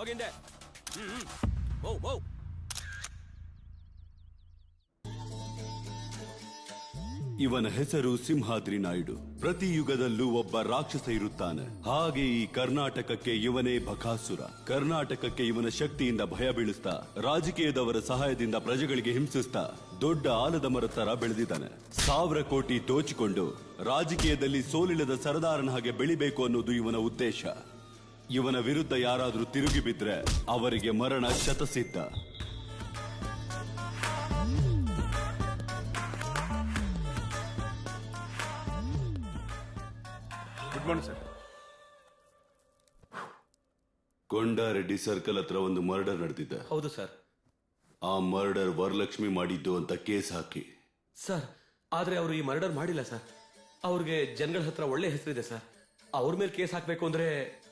ಹೋಗಿಂದೆ. ಓ ಇವನ ಹೆಸರು ಸಿಂಹಾದ್ರಿ ನಾಯ್ಡು. ಪ್ರತಿ ಯುಗದಲ್ಲೂ ಒಬ್ಬ ರಾಕ್ಷಸ ಇರುತ್ತಾನೆ. ಹಾಗೆ ಈ ಕರ್ನಾಟಕಕ್ಕೆ ಇವನೇ ಬಕಾಸುರ. ಕರ್ನಾಟಕಕ್ಕೆ ಇವನ ಶಕ್ತಿಯಿಂದ ಭಯ ಬೀಳಿಸ್ತಾ, ರಾಜಕೀಯದವರ ಸಹಾಯದಿಂದ ಪ್ರಜೆಗಳಿಗೆ ಹಿಂಸಿಸ್ತಾ ದೊಡ್ಡ ಆಲದ ಮರ ತರ ಬೆಳೆದಿದ್ದಾನೆ. 1000 ಕೋಟಿ ದೋಚಿಕೊಂಡು ರಾಜಕೀಯದಲ್ಲಿ ಸೋಲಿಲ್ಲದ ಸರದಾರನ ಹಾಗೆ ಬೆಳಿಬೇಕು ಅನ್ನೋದು ಇವನ ಉದ್ದೇಶ. ಇವನ ವಿರುದ್ಧ ಯಾರಾದ್ರೂ ತಿರುಗಿ ಬಿದ್ರೆ ಅವರಿಗೆ ಮರಣ ಶತಸಿದ್ಧ. Good morning sir. Kondareddy circle ಹತ್ರ ಒಂದು ಮರ್ಡರ್ ನಡೆದಿದೆ. ಹೌದು ಸರ್. ಆ ಮರ್ಡರ್ ವರಲಕ್ಷ್ಮಿ ಮಾಡಿದ್ದು ಅಂತ ಕೇಸ್ ಹಾಕಿ. ಸರ್, ಆದ್ರೆ ಅವರು ಈ ಮರ್ಡರ್ ಮಾಡಿಲ್ಲ ಸರ್. ಅವ್ರಿಗೆ ಜನಗಳ ಹತ್ರ ಒಳ್ಳೆ ಹೆಸರಿದೆ ಸರ್. ಅವ್ರ ಮೇಲೆ ಕೇಸ್ ಹಾಕ್ಬೇಕು ಅಂದ್ರೆ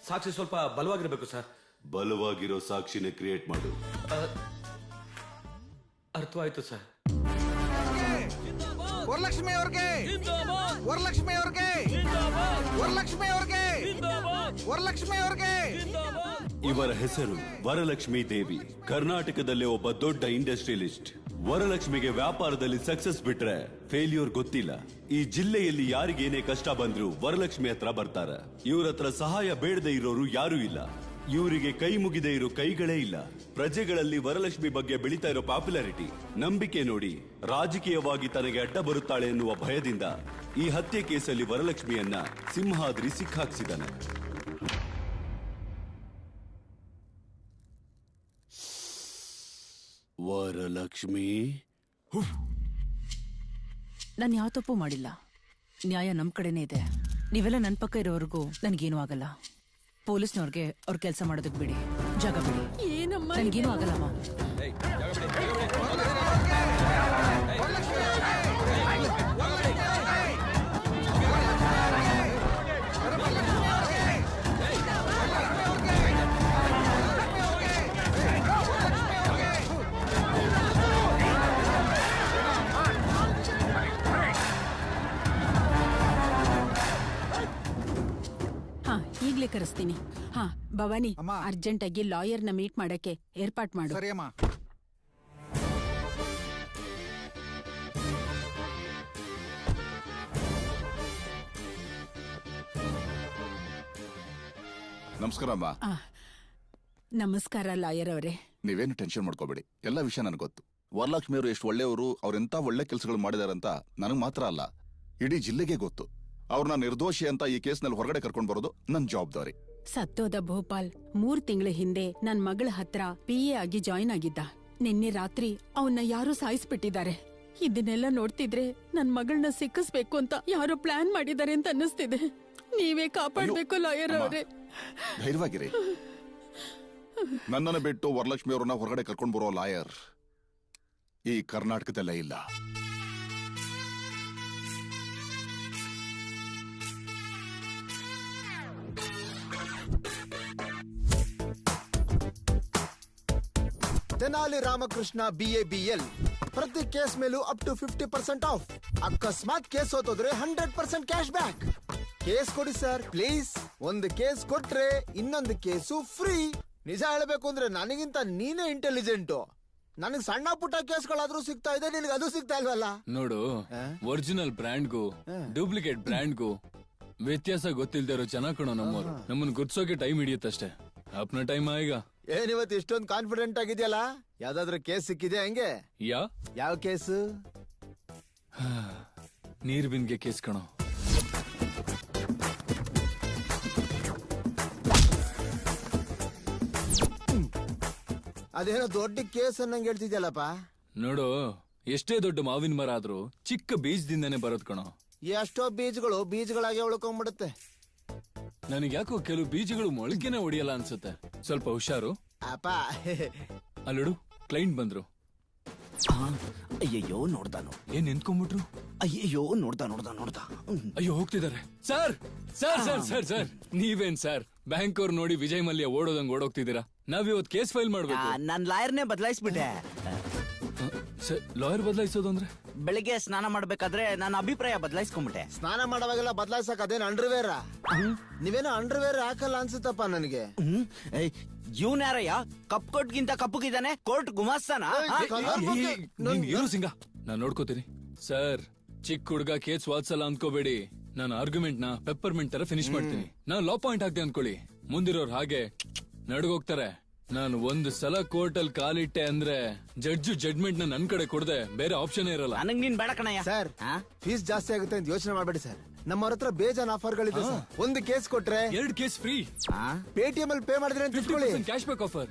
ಸಾಕ್ಷಿ ಸ್ವಲ್ಪ ಬಲವಾಗಿರ್ಬೇಕು ಸರ್. ಬಲವಾಗಿರೋ ಸಾಕ್ಷಿನ ಕ್ರಿಯೇಟ್ ಮಾಡು. ಅರ್ಥವಾಯ್ತು ಸರ್. ವರಲಕ್ಷ್ಮಿ ಅವ್ರಿಗೆ, ವರಲಕ್ಷ್ಮಿ ಅವ್ರಿಗೆ, ವರಲಕ್ಷ್ಮಿ ಅವ್ರಿಗೆ, ವರಲಕ್ಷ್ಮಿ ಅವ್ರಿಗೆ. ಇವರ ಹೆಸರು ವರಲಕ್ಷ್ಮಿ ದೇವಿ. ಕರ್ನಾಟಕದಲ್ಲೇ ಒಬ್ಬ ದೊಡ್ಡ ಇಂಡಸ್ಟ್ರಿಯಲಿಸ್ಟ್. ವರಲಕ್ಷ್ಮಿಗೆ ವ್ಯಾಪಾರದಲ್ಲಿ ಸಕ್ಸಸ್ ಬಿಟ್ರೆ ಫೇಲ್ಯೂರ್ ಗೊತ್ತಿಲ್ಲ. ಈ ಜಿಲ್ಲೆಯಲ್ಲಿ ಯಾರಿಗೇನೇ ಕಷ್ಟ ಬಂದ್ರು ವರಲಕ್ಷ್ಮಿ ಹತ್ರ ಬರ್ತಾರೆ. ಇವ್ರ ಹತ್ರ ಸಹಾಯ ಬೇಡದೆ ಇರೋರು ಯಾರೂ ಇಲ್ಲ. ಇವರಿಗೆ ಕೈ ಮುಗಿದೆ ಇರೋ ಕೈಗಳೇ ಇಲ್ಲ. ಪ್ರಜೆಗಳಲ್ಲಿ ವರಲಕ್ಷ್ಮಿ ಬಗ್ಗೆ ಬೆಳೀತಾ ಇರೋ ಪಾಪ್ಯುಲಾರಿಟಿ, ನಂಬಿಕೆ ನೋಡಿ ರಾಜಕೀಯವಾಗಿ ತನಗೆ ಅಡ್ಡ ಬರುತ್ತಾಳೆ ಎನ್ನುವ ಭಯದಿಂದ ಈ ಹತ್ಯೆ ಕೇಸಲ್ಲಿ ವರಲಕ್ಷ್ಮಿಯನ್ನ ಸಿಂಹಾದ್ರಿ ಸಿಕ್ಕಾಕ್ಸಿದಾನೆ. ವರಲಕ್ಷ್ಮಿ, ನಾನು ಯಾವ ತಪ್ಪು ಮಾಡಿಲ್ಲ. ನ್ಯಾಯ ನಮ್ ಕಡೆನೇ ಇದೆ. ನೀವೆಲ್ಲ ನನ್ನ ಪಕ್ಕ ಇರೋವರೆಗೂ ನನ್ಗೇನು ಆಗಲ್ಲ. ಪೊಲೀಸ್ನವ್ರಿಗೆ ಅವ್ರ ಕೆಲಸ ಮಾಡೋದಕ್ ಬಿಡಿ, ಜಾಗ ಬಿಡಿ. ನನ್ಗೇನು ಆಗಲ್ಲಮ್ಮ. ಈಗ್ಲೇ ಕರೆಸ್ತೀನಿ. ಹಾ ಭವಾನಿ, ಅರ್ಜೆಂಟ್ ಆಗಿ ಲಾಯರ್ ನ ಮೀಟ್ ಮಾಡಕ್ಕೆ ಏರ್ಪಾಟ್ ಮಾಡು. ಸರಿ ಅಮ್ಮ. ನಮಸ್ಕಾರ ಅಮ್ಮ. ನಮಸ್ಕಾರ ಲಾಯರ್ ಅವರೇ. ನೀವೇನು ಟೆನ್ಷನ್ ಮಾಡ್ಕೋಬೇಡಿ, ಎಲ್ಲ ವಿಷಯ ನನಗೆ ಗೊತ್ತು. ವರಲಕ್ಷ್ಮಿ ಅವರು ಎಷ್ಟು ಒಳ್ಳೆಯವರು, ಅವ್ರೆಂತ ಒಳ್ಳೆ ಕೆಲಸಗಳು ಮಾಡಿದಾರಂತ ನನಗೆ ಮಾತ್ರ ಅಲ್ಲ, ಇಡೀ ಜಿಲ್ಲೆಗೆ ಗೊತ್ತು. ಅವ್ರನ್ನ ನಿರ್ದೋಷಿ ಅಂತ ಈ ಕೇಸ್ನಲ್ಲಿ ಹೊರಗಡೆ ಕರ್ಕೊಂಡು ಬರೋದು ನನ್ನ ಜವಾಬ್ದಾರಿ. ಸತ್ತೋದ ಭೋಪಾಲ್ 3 ತಿಂಗಳ ಹಿಂದೆ ನನ್ ಮಗಳ ಹತ್ರ PA ಆಗಿ ಜಾಯಿನ್ ಆಗಿದ್ದ. ನಿನ್ನೆ ರಾತ್ರಿ ಅವನ್ನ ಯಾರೋ ಸಾಯಿಸ್ಬಿಟ್ಟಿದ್ದಾರೆ. ಇದನ್ನೆಲ್ಲ ನೋಡ್ತಿದ್ರೆ ನನ್ ಮಗಳನ್ನ ಸಿಕ್ಕಿಸ್ಬೇಕು ಅಂತ ಯಾರೋ ಪ್ಲಾನ್ ಮಾಡಿದ್ದಾರೆ ಅಂತ ಅನ್ನಿಸ್ತಿದೆ. ನೀವೇ ಕಾಪಾಡ್ಬೇಕು ಲಾಯರ್ ಅವರೇ. ಧೈರ್ಯವಾಗಿರಿ. ನನ್ನನ್ನು ಬಿಟ್ಟು ವರಲಕ್ಷ್ಮಿ ಅವ್ರನ್ನ ಹೊರಗಡೆ ಕರ್ಕೊಂಡು ಬರೋ ಲಾಯರ್ ಈ ಕರ್ನಾಟಕದಲ್ಲೇ ಇಲ್ಲ. ತೆನಾಲಿ ರಾಮಕೃಷ್ಣ BABL ಪ್ರತಿ ಕೇಸ್ ಮೇಲೂ ಅಪ್ ಟು 50% ಆಫ್. ಅಕಸ್ಮಾತ್ ಕೇಸ್ ಹೋತೋದ್ರೆ 100% ಕ್ಯಾಶ್ ಬ್ಯಾಕ್. ಕೇಸ್ ಕೊಡಿ ಸರ್ ಪ್ಲೀಸ್. ಒಂದು ಕೇಸ್ ಕೊಟ್ರೆ ಇನ್ನೊಂದು ಕೇಸು ಫ್ರೀ. ನಿಜ ಹೇಳ್ಬೇಕು ಅಂದ್ರೆ ನನಗಿಂತ ನೀನೇ ಇಂಟೆಲಿಜೆಂಟು. ನನಗೆ ಸಣ್ಣ ಪುಟ್ಟ ಕೇಸ್ಗಳಾದ್ರೂ ಸಿಗ್ತಾ ಇದೆ, ನಿನಗೆ ಅದು ಸಿಗ್ತಾ ಇಲ್ವಲ್ಲ. ನೋಡು, ಒರಿಜಿನಲ್ ಬ್ರ್ಯಾಂಡ್ಗೂ ಡೂಪ್ಲಿಕೇಟ್ ಬ್ರ್ಯಾಂಡ್ಗೂ ವ್ಯತ್ಯಾಸ ಗೊತ್ತಿಲ್ದೇ ಇರೋ ಜನ ಕಣೋ ನಮ್ಮವ್ರು. ನಮ್ಮನ್ನ ಗುರ್ಸೋಕೆ ಟೈಮ್ ಹಿಡಿಯುತ್ತಷ್ಟೇ. ಅಪ್ನ ಟೈಮ್ ಈಗ. ಏನಿವತ್ತು ಇಷ್ಟೊಂದು ಕಾನ್ಫಿಡೆಂಟ್ ಆಗಿದೆಯಲ್ಲ? ಯಾವ್ದಾದ್ರು ಕೇಸ್ ಸಿಕ್ಕಿದೆ ಹಂಗೆ? ಯಾವ ಕೇಸು? ನೀರ್ ಬಿನ್ಗೆ ಕೇಸ್ ಕಣೋ. ಅದೇನೋ ದೊಡ್ಡ ಕೇಸ್ ಅನ್ನಂಗೆ ಹೇಳ್ತಿದ್ಯಲ್ಲಪ್ಪ. ನೋಡು, ಎಷ್ಟೇ ದೊಡ್ಡ ಮಾವಿನ ಮರ ಆದ್ರೂ ಚಿಕ್ಕ ಬೀಜದಿಂದಾನೇ ಬರೋದ್ ಕಣೋ. ಎಷ್ಟೋ ಬೀಜಗಳು ಬೀಜಗಳಾಗೆ ಉಳ್ಕೊಂಡ್ಬಿಡುತ್ತೆ. ನನಗೆ ಯಾಕೋ ಕೆಲವು ಬೀಜಗಳು ಮೊಳಕೆನೆ ಹೊಡಿಯಲ್ಲ ಅನ್ಸುತ್ತೆ. ಸ್ವಲ್ಪ ಹುಷಾರು ಅಪ್ಪ. ಅಲ್ಲಡು, ಕ್ಲೈಂಟ್ ಬಂದ್ರು. ಅಯ್ಯಯ್ಯೋ ನೋಡ್ದಾನು. ಏನ್ ನಿಂತ್ಕೊಂಡ್ಬಿಟ್ರು? ಅಯ್ಯಯ್ಯೋ ನೋಡ್ದ. ಅಯ್ಯೋ ಹೋಗ್ತಿದ್ದಾರೆ. Sir sir sir sir sir ನೀವೇನ್ ಸರ್ ಬ್ಯಾಂಕ್ ಅವ್ರು ನೋಡಿ ವಿಜಯ್ ಮಲ್ಯ ಓಡೋದಂಗ್ ಓಡೋಗ್ತಿದ್ದೀರಾ? ನಾವಿವತ್ ಕೇಸ್ ಫೈಲ್ ಮಾಡ್ಬೇಕು. ನಾನ್ ಲಾಯರ್ನೇ ಬದಲಾಯಿಸ್ಬಿಟ್ಟೆ. ಸರ್ ಲಾಯರ್ ಬದಲಾಯಿಸೋದು ಅಂದ್ರೆ ಬೆಳಿಗ್ಗೆ ಸ್ನಾನ ಮಾಡ್ಬೇಕಾದ್ರೆ ನನ್ನ ಅಭಿಪ್ರಾಯ ಬದಲಾಯಿಸ್ಕೊಂಡ್ಬಿಟ್ಟೆ. ಸ್ನಾನ ಮಾಡುವಾಗೆಲ್ಲ ಬದಲಾಯಿಸಕ್ ಅದೇನು ಅಂಡರ್ವೇರ? ನೀವೇನೋ ಅಂಡರ್ವೇರ್ ಹಾಕಲ್ಲ ಅನ್ಸುತ್ತಪ್ಪ ನನಗೆ. ಇವನ್ ಯಾರಯ್ಯ ಕಪ್ ಕೋಟ್ಗಿಂತ ಕಪ್ಪುಗಿದ್ದಾನೆ, ಕೋರ್ಟ್ ಗುಮಾಸ್ತಾನ? ನೀನ್ ಇರು ಸಿಂಗ, ನಾನ್ ನೋಡ್ಕೋತೀನಿ. ಸರ್ ಚಿಕ್ಕ ಹುಡುಗ ಕೇಸ್ ವಾದ್ಸಲ್ಲ ಅಂದ್ಕೋಬೇಡಿ. ನಾನು ಆರ್ಗ್ಯುಮೆಂಟ್ ನ ಪೆಪ್ಪರ್ಮೆಂಟ್ ತರ ಫಿನಿಶ್ ಮಾಡ್ತೀನಿ. ನಾನು ಲಾ ಪಾಯಿಂಟ್ ಹಾಕ್ದೆ ಅನ್ಕೊಳ್ಳಿ, ಮುಂದಿರೋರು ಹಾಗೆ ನಡ್ಗೋಗ್ತಾರೆ. ನಾನು ಒಂದು ಸಲ ಕೋರ್ಟ್ ಅಲ್ಲಿ ಕಾಲಿಟ್ಟೆ ಅಂದ್ರೆ ಜಡ್ಜು ಜಡ್ಮೆಂಟ್ ನ ನನ್ ಕಡೆ ಕೊಡದೆ ಬೇರೆ ಆಪ್ಷನ್ ಇರಲ್ಲ. ನನಗ್ ನೀನ್ ಬೇಡ ಕಣಯ್ಯ. ಸರ್ ಫೀಸ್ ಜಾಸ್ತಿ ಆಗುತ್ತೆ ಅಂತ ಯೋಚನೆ ಮಾಡಬೇಡಿ ಸರ್. ನಮ್ಮವ್ರ ಹತ್ರ ಬೇಜಾನ್ ಆಫರ್ಗಳಿದೆ ಸರ್. ಒಂದು ಕೇಸ್ ಕೊಟ್ರೆ 2 ಕೇಸ್ ಫ್ರೀ, ಪೇಟಿಎಂ ಅಲ್ಲಿ ಪೇ ಮಾಡಿದ್ರೆ ಅಂತ ತಿಳ್ಕೊಳ್ಳಿ. Cash back offer.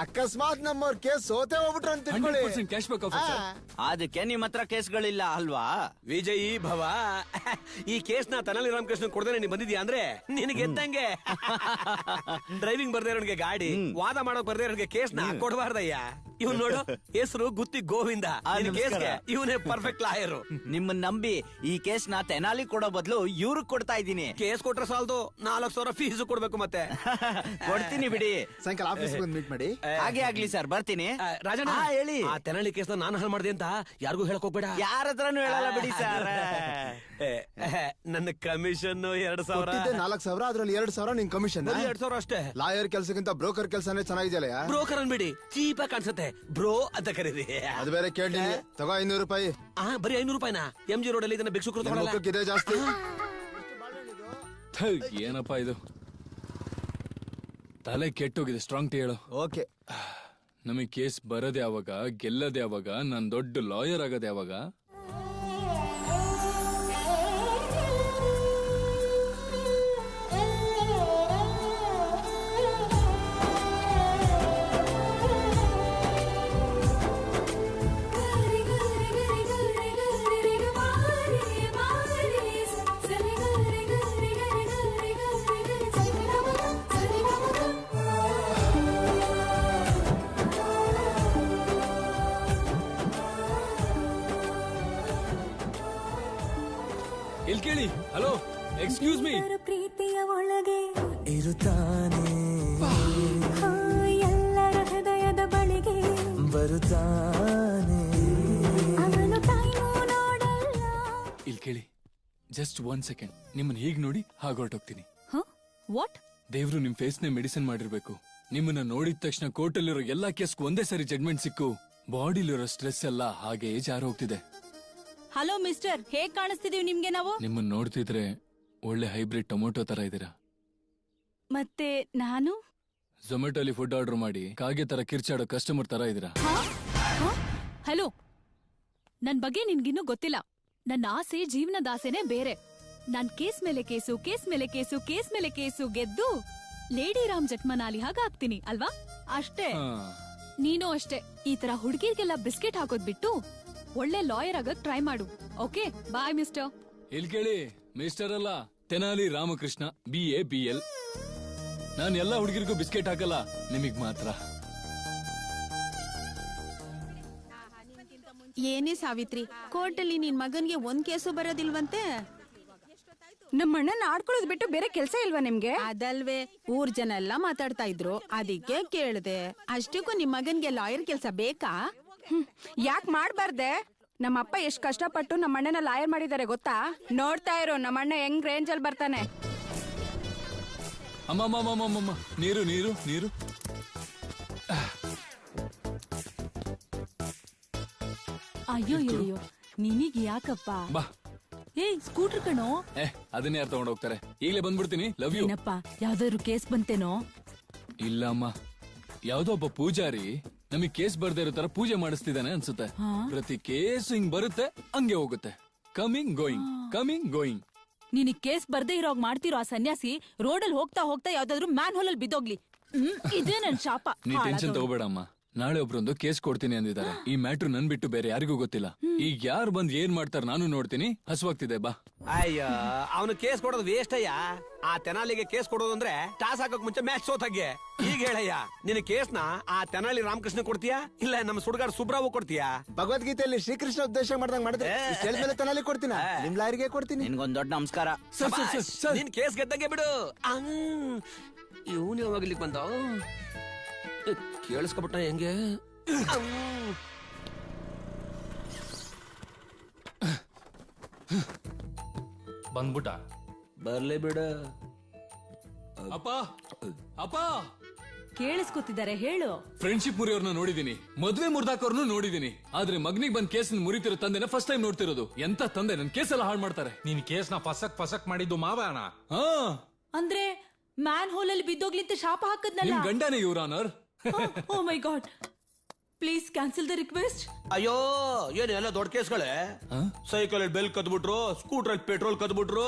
ಅಕಸ್ಮಾತ್ ನಮ್ಮವ್ರ ಕೇಸ್ ಸೋತೆ ಹೋಗ್ಬಿಟ್ರೆ ಅಂತ ತಿಳ್ಕೊಳ್ಳಿ. 100% ಕ್ಯಾಶ್ ಬ್ಯಾಕ್ ಆಫರ್. ಅದಕ್ಕೆ ನಿಮ್ ಹತ್ರ ಕೇಸ್ಗಳಿಲ್ಲ ಅಲ್ವಾ? ವಿಜಯ್ ಭವ, ಈ ಕೇಸ್ ನ ತನಾಲಿ ರಾಮಕೃಷ್ಣ ಕೊಡ್ದೇನೆ ನೀನ್ ಬಂದಿದ್ಯಾ ಅಂದ್ರೆ ನಿನಗೆ ಎದ್ದಂಗೆ. ಡ್ರೈವಿಂಗ್ ಬರ್ದೇ ಇರೋನ್ಗೆ ಗಾಡಿ, ವಾದ ಮಾಡೋಕ್ ಬರ್ದೇ ಇರೋನ್ಗೆ ಕೇಸ್ ನ ಕೊಡಬಾರ್ದಯ್ಯ. ಇವ್ನು ನೋಡು, ಹೆಸರು ಗುತ್ತಿ ಗೋವಿಂದ. ಕೇಸ್ಗೆ ಇವನೇ ಪರ್ಫೆಕ್ಟ್ ಲಾಯರು. ನಿಮ್ಮನ್ನ ನಂಬಿ ಈ ಕೇಸ್ ನ ತೆನಾಲಿ ಕೊಡೋ ಬದಲು ಇವ್ರಿಗೆ ಕೊಡ್ತಾ ಇದ್ದೀನಿ. ಕೇಸ್ ಕೊಟ್ರೆ ಸಾಲದು, 4,000 ಫೀಸ್ ಕೊಡ್ಬೇಕು ಮತ್ತೆ. ಕೊಡ್ತೀನಿ ಬಿಡಿ. ಸಾಯಂಕಾಲ ಆಫೀಸ್ ಬಂದು ಮೀಟ್ ಮಾಡಿ. ಹಾಗೆ ಆಗ್ಲಿ ಸರ್, ಬರ್ತೀನಿ. ರಾಜಣ್ಣ ಹೇಳಿ. ಆ ತೆನಾಲಿ ಕೇಸ್ ನಾನು ಹಾಳು ಮಾಡಿದೆ ಅಂತ ಯಾರಿಗೂ ಹೇಳಕ್ ಹೋಗ್ಬೇಡ. ಯಾರ ಹತ್ರನು ಹೇಳಲ್ಲ ಬಿಡಿ ಸರ್. ನನ್ನ ಕಮಿಷನ್ 2,000. 4,000, ಅದ್ರಲ್ಲಿ 2,000 ನಿನ್ ಕಮಿಷನ್. 2,000 ಅಷ್ಟೇ. ಲಾಯರ್ ಕೆಲ್ಸಕ್ಕಿಂತ ಬ್ರೋಕರ್ ಕೆಲಸನೇ ಚೆನ್ನಾಗಿದೆಯಲ್ಲ. ಬ್ರೋಕರ್ ಅನ್ಬಿಡಿ, ಚೀಪ್ ಆಗಿ ಕಾಣಿಸುತ್ತೆ. ಬ್ರೋ ಅಂತ ಕರೀರಿ. ಅದು ಬೇರೆ ಕೇಳಿ. ತಗೋ 500 ರೂಪಾಯಿ. ಬರೀ 500 ರೂಪಾಯಿನ? MG ರೋಡ್ ಅಲ್ಲಿ ಇದನ್ನ ಭಿಕ್ಷುಕರು ತಗೊಳ್ಳಲ್ಲ. ಇದೆ ಜಾಸ್ತಿ. ಏನಪ್ಪಾ ಇದು, ತಲೆ ಕೆಟ್ಟೋಗಿದೆ. ಸ್ಟ್ರಾಂಗ್ ಟೀ ಹೇಳು. ಓಕೆ. ನಮಗ್ ಕೇಸ್ ಬರೋದೇ ಯಾವಾಗ, ಗೆಲ್ಲದೆ ಯಾವಾಗ, ನಾನ್ ದೊಡ್ಡ ಲಾಯರ್ ಆಗೋದೇ ಯಾವಾಗ? ಇಲ್ಲಿ ಕೇಳಿ. Hello, excuse me. ಪ್ರೀತಿಯ ಒಳಗೆ ಇರುತ್ತಾನೆ, ಎಲ್ಲರ ಹೃದಯದ ಬಳಿಗೆ ಬರುತ್ತಾನೆ, ಅವನು ಟೈಮು ನೋಡಲ್ಲ. ಇಲ್ಲಿ ಕೇಳಿ, ಜಸ್ಟ್ 1 ಸೆಕೆಂಡ್. ನಿಮ್ಮನ್ನ ಹೀಗ್ ನೋಡಿ ಹಾಗೆ ಹೊರಟೋಗ್ತೀನಿ. ವಾಟ್? ದೇವ್ರು ನಿಮ್ ಫೇಸ್ ನೇ ಮೆಡಿಸಿನ್ ಮಾಡಿರ್ಬೇಕು. ನಿಮ್ಮನ್ನ ನೋಡಿದ ತಕ್ಷಣ ಕೋರ್ಟಲ್ಲಿರೋ ಎಲ್ಲಾ ಕೇಸ್ಗೂ ಒಂದೇ ಸರಿ ಜಡ್ಮೆಂಟ್ ಸಿಕ್ಕು ಬಾಡಿಲಿರೋ ಸ್ಟ್ರೆಸ್ ಎಲ್ಲ ಹಾಗೆ ಜಾರ ಹೋಗ್ತಿದೆ. ಹಲೋ ಮಿಸ್ಟರ್, ಹೇಗ್ ಕಾಣಿಸ್ತಿದೀವಿ ನಿಮ್ಗೆ ನಾವು? ನಿಮ್ಮನ್ನ ನೋಡ್ತಿದ್ರೆ ಒಳ್ಳೆ ಹೈಬ್ರಿಡ್ ಟೊಮೊಟೊ ತರ ಇದೀರಾ. ಮತ್ತೆ ನಾನು ಝೊಮ್ಯಾಟೊಲಿ ಫುಡ್ ಆರ್ಡರ್ ಮಾಡಿ ಕಾಗೆ ತರ ಕಿರ್ಚಾಡೋ ಕಸ್ಟಮರ್ ತರ ಇದೀರಾ. ಹಲೋ, ನನ್ ಬಗ್ಗೆ ನಿನ್ಗಿನ್ನೂ ಗೊತ್ತಿಲ್ಲ. ನನ್ನ ಆಸೆ, ಜೀವನದ ಆಸೆನೇ ಬೇರೆ. ನಾನ್ ಕೇಸ್ ಮೇಲೆ ಕೇಸು, ಕೇಸ್ ಮೇಲೆ ಕೇಸು, ಕೇಸ್ ಮೇಲೆ ಕೇಸು ಗೆದ್ದು ಲೇಡಿ ರಾಮ್ ಜಠ್ಮಲಾನಿ ಹಾಗೆ ಆಗ್ತೀನಿ ಅಲ್ವಾ? ಅಷ್ಟೇ. ನೀನು ಅಷ್ಟೇ. ಈ ತರ ಹುಡುಗಿರ್ಗೆಲ್ಲ ಬಿಸ್ಕೆಟ್ ಹಾಕೋದ್ ಬಿಟ್ಟು ಒಳ್ಳೆ ಲಾಯರ್ ಆಗಕ್ ಟ್ರೈ ಮಾಡು. ಓಕೆ, ಬಾಯ್ ಮಿಸ್ಟರ್. ಇಲ್ಲಿ ಕೇಳಿ, ಮಿಸ್ಟರ್ ಅಲ್ಲ, ತೆನಾಲಿ ರಾಮಕೃಷ್ಣ, BA BL. ನಾನು ಎಲ್ಲಾ ಹುಡುಗಿರಿಗೂ ಬಿಸ್ಕೆಟ್ ಹಾಕಲ್ಲ, ನಿಮಗ್ ಮಾತ್ರ. ಏನೇ ಸಾವಿತ್ರಿ, ಕೋರ್ಟಲ್ಲಿ ನಿನ್ ಮಗನ್ಗೆ ಒಂದ್ ಕೇಸು ಬರೋದಿಲ್ವಂತೆ? ನಮ್ಮಣ್ಣನ ಆಡ್ಕೊಳ್ಳೋದ್ ಬಿಟ್ಟು ಬೇರೆ ಕೆಲ್ಸ ಇಲ್ವಾ ನಿಮ್ಗೆ? ಅದಲ್ವೇ, ಊರ್ ಜನ ಎಲ್ಲ ಮಾತಾಡ್ತಾ ಇದ್ರು, ಅದಕ್ಕೆ ಕೇಳ್ದೆ. ಅಷ್ಟಕ್ಕೂ ನಿಮ್ ಮಗನ್ಗೆ ಲಾಯರ್ ಕೆಲ್ಸ ಬೇಕಾ? ಯಾಕ್ ಮಾಡ್ಬಾರ್ದೆ? ನಮ್ಮಪ್ಪ ಎಷ್ಟ್ ಕಷ್ಟಪಟ್ಟು ನಮ್ಮಣ್ಣನ ಲಾಯರ್ ಮಾಡಿದಾರೆ ಗೊತ್ತಾ? ನೋಡ್ತಾ ಇರೋ ನಮ್ಮಣ್ಣ ಹೆಂಗ್ ರೇಂಜ್ ಅಲ್ಲಿ ಬರ್ತಾನೆ. ಅಮ್ಮ, ನೀರು ನೀರು ನೀರು. ಅಯ್ಯೋ ಅಯ್ಯೋ, ನಿನಗ್ ಯಾಕಪ್ಪ? ಬಾ. ಏಯ್, ಸ್ಕೂಟರ್ ಕಣೋ. ಅದನ್ನೇ ಯಾರು ತಗೊಂಡ್ ಹೋಗ್ತಾರೆ? ಈಗಲೇ ಬಂದ್ಬಿಡ್ತೀನಿ. Love you. ಏನಪ್ಪ, ಯಾವ್ದಾದ್ರು ಕೇಸ್ ಬಂತೇನೋ? ಇಲ್ಲ ಅಮ್ಮ, ಯಾವ್ದೋ ಒಬ್ಬ ಪೂಜಾರಿ ನಮಗ್ ಕೇಸ್ ಬರ್ದೇ ಇರೋ ತರ ಪೂಜೆ ಮಾಡಿಸ್ತಿದ್ದಾನೆ ಅನ್ಸುತ್ತೆ. ಪ್ರತಿ ಕೇಸ್ ಹಿಂಗ್ ಬರುತ್ತೆ, ಹಂಗೆ ಹೋಗುತ್ತೆ. Coming going, coming going. ನಿನಗ್ ಕೇಸ್ ಬರ್ದೇ ಇರೋಗ್ ಮಾಡ್ತಿರೋ ಆ ಸನ್ಯಾಸಿ ರೋಡಲ್ಲಿ ಹೋಗ್ತಾ ಹೋಗ್ತಾ ಯಾವ್ದಾದ್ರು ಮ್ಯಾನ್ ಹೋಲ್ ಅಲ್ಲಿ ಬಿದ್ದೋಗ್ಲಿ. ಇದೇ ನನ್ ಶಾಪ. ನೀ ಟೆನ್ಷನ್ ತಗೋಬೇಡ ಅಮ್ಮ. ನಾಳೆ ಒಬ್ರೊಂದು ಕೇಸ್ ಕೊಡ್ತೀನಿ ಅಂದಿದ್ದಾರೆ. ಈ ಮ್ಯಾಟ್ರು ನನ್ ಬಿಟ್ಟು ಬೇರೆ ಯಾರಿಗೂ ಗೊತ್ತಿಲ್ಲ. ಈಗ ಯಾರು ಬಂದ್ ಏನ್ ಮಾಡ್ತಾರ ನಾನು ನೋಡ್ತೀನಿ. ಹಸುವಾಗ್ತಿದೆ, ಬಾ. ಅಯ್ಯ, ಅವನು ಕೇಸ್ ಕೊಡೋದು ವೇಸ್ಟ್ ಅಯ್ಯ. ಆ ತೆನಾಲಿಗೆ ಕೇಸ್ ಕೊಡೋದು ಅಂದ್ರೆ ಟಾಸ್ ಹಾಕಕ್ ಮುಂಚೆ ಮ್ಯಾಚ್ ಸೋತಾಗೆ. ಈಗ ಹೇಳಯ್ಯ, ನಿನ್ನ ಕೇಸ್ನ ಆ ತೆನಾಲಿ ರಾಮಕೃಷ್ಣ ಕೊಡ್ತೀಯಾ, ಇಲ್ಲ ನಮ್ಮ ಸುಡುಗಾಡ್ ಸುಬ್ರಾವು ಕೊಡ್ತೀಯಾ? ಭಗವದ್ಗೀತೆಯಲ್ಲಿ ಶ್ರೀಕೃಷ್ಣ ಉದ್ದೇಶ ಮಾಡ್ದಂಗ್ ಮಾಡಿದ್ರೆ ಮೇಲೆ ತನಾಲಿ ಕೊಡ್ತೀನ, ನಿಮ್ ಲಾರಿಗೆ ಕೊಡ್ತೀನಿ. ನಿನ್ಗೊಂದ್ ದೊಡ್ಡ ನಮಸ್ಕಾರ. ನಿನ್ ಕೇಸ್ ಗೆದ್ದಂಗೆ ಬಿಡು. ಇವನು ಯಾವಾಗ್ಲಿಕ್ ಬಂದ ಕೇಳಿಸ್ಕೊಬಿಟ್ಟ ಹೆಂಗೆ? ಬಂದ್ಬಿಟ್ಟ. ಬರ್ಲಿ ಬಿಡ. ಅಪ್ಪ ಅಪ್ಪ ಕೇಳಿಸ್ಕೊತಿದ್ದಾರೆ, ಹೇಳು. ಫ್ರೆಂಡ್ಶಿಪ್ ಮುರಿಯೋರ್ನ ನೋಡಿದೀನಿ, ಮದ್ವೆ ಮುರ್ದಾಕೋರ್ನು ನೋಡಿದೀನಿ, ಆದ್ರೆ ಮಗನಿಗೆ ಬಂದ್ ಕೇಸ್ ಮುರಿತಿರೋ ತಂದೆನ ಫಸ್ಟ್ ಟೈಮ್ ನೋಡ್ತಿರೋದು. ಎಂತ ತಂದೆ, ನನ್ ಕೇಸೆಲ್ಲ ಹಾಳು ಮಾಡ್ತಾರೆ. ನೀನ್ ಕೇಸ್ನ ಫಸಕ್ ಮಾಡಿದ್ದು ಮಾವನ. ಹಾ, ಅಂದ್ರೆ ಮ್ಯಾನ್ ಹೋಲ್ ಅಲ್ಲಿ ಬಿದ್ದೋಗ್ಲಿಂತ ಶಾಪ ಹಾಕದ್ನಲ್ಲ. ನಿಮ್ ಗಂಡನೇ your honour. Oh my God, please cancel the request. ಅಯ್ಯೋ, ಏನು ಎಲ್ಲ ದೊಡ್ಡ ಕೇಸ್ಗಳೇ. ಸೈಕಲ್ ಬೆಲ್ ಕದ್ಬಿಟ್ರು, ಸ್ಕೂಟರ್ ಅಲ್ಲಿ ಪೆಟ್ರೋಲ್ ಕದ್ಬಿಟ್ರು,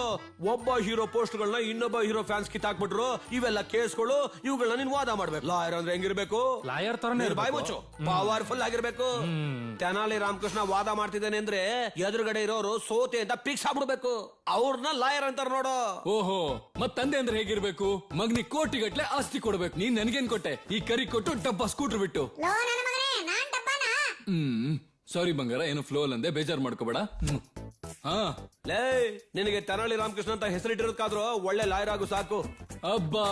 ಒಬ್ಬ ಹೀರೋ ಪೋಸ್ಟ್ ಗಳನ್ನ ಇನ್ನೊಬ್ಬ ಹೀರೋ ಫ್ಯಾನ್ಸ್ ಕಿತ್ತಾಕ್ಬಿಟ್ರು. ಇವೆಲ್ಲ ಕೇಸ್ಗಳು. ಇವುಗಳನ್ನ ನೀನ್ ವಾದ ಮಾಡ್ಬೇಕು. ಲಾಯರ್ ಅಂದ್ರೆ ಹೆಂಗಿರ್ಬೇಕು? ಲಾಯರ್ ತರನೇ ಬಾಯ್ ಮುಚ್ಚು, ಪವರ್ಫುಲ್ ಆಗಿರ್ಬೇಕು. ತೆನಾಲಿ ರಾಮಕೃಷ್ಣ ವಾದ ಮಾಡ್ತಿದ್ದಾನೆ ಅಂದ್ರೆ ಎದುರುಗಡೆ ಇರೋರು ಸೋತೆ ಅಂತ ಫಿಕ್ಸ್ ಆಗ್ಬಿಡ್ಬೇಕು. ಅವ್ರನ್ನ ಲಾಯರ್ ಅಂತಾರ ನೋಡು. ಓಹೋ, ಮತ್ ತಂದೆ ಅಂದ್ರೆ ಹೇಗಿರ್ಬೇಕು? ಮಗನಿ ಕೋಟಿಗಟ್ಲೆ ಆಸ್ತಿ ಕೊಡ್ಬೇಕು. ನೀನ್ ನನ್ಗೇನ್ ಕೊಟ್ಟೆ? ಈ ಕರಿ ಕೊಟ್ಟು ಡಬ್ಬ ಸ್ಕೂಟರ್ ಬಿಟ್ಟು. ಸಾರಿ ಬಂಗಾರ, ಏನು ಫ್ಲೋ ಅಂದೆ, ಬೇಜಾರ್ ಮಾಡ್ಕೋಬೇಡ. ಹಾ, ಲೇ, ನಿನಗೆ ತೆನಾಲಿ ರಾಮಕೃಷ್ಣ ಅಂತ ಹೆಸರಿಟ್ಟಿರೋದಕ್ಕಾದ್ರೂ ಒಳ್ಳೆ ಲಾಯರ್ ಆಗು ಸಾಕು. ಅಬ್ಬಾ,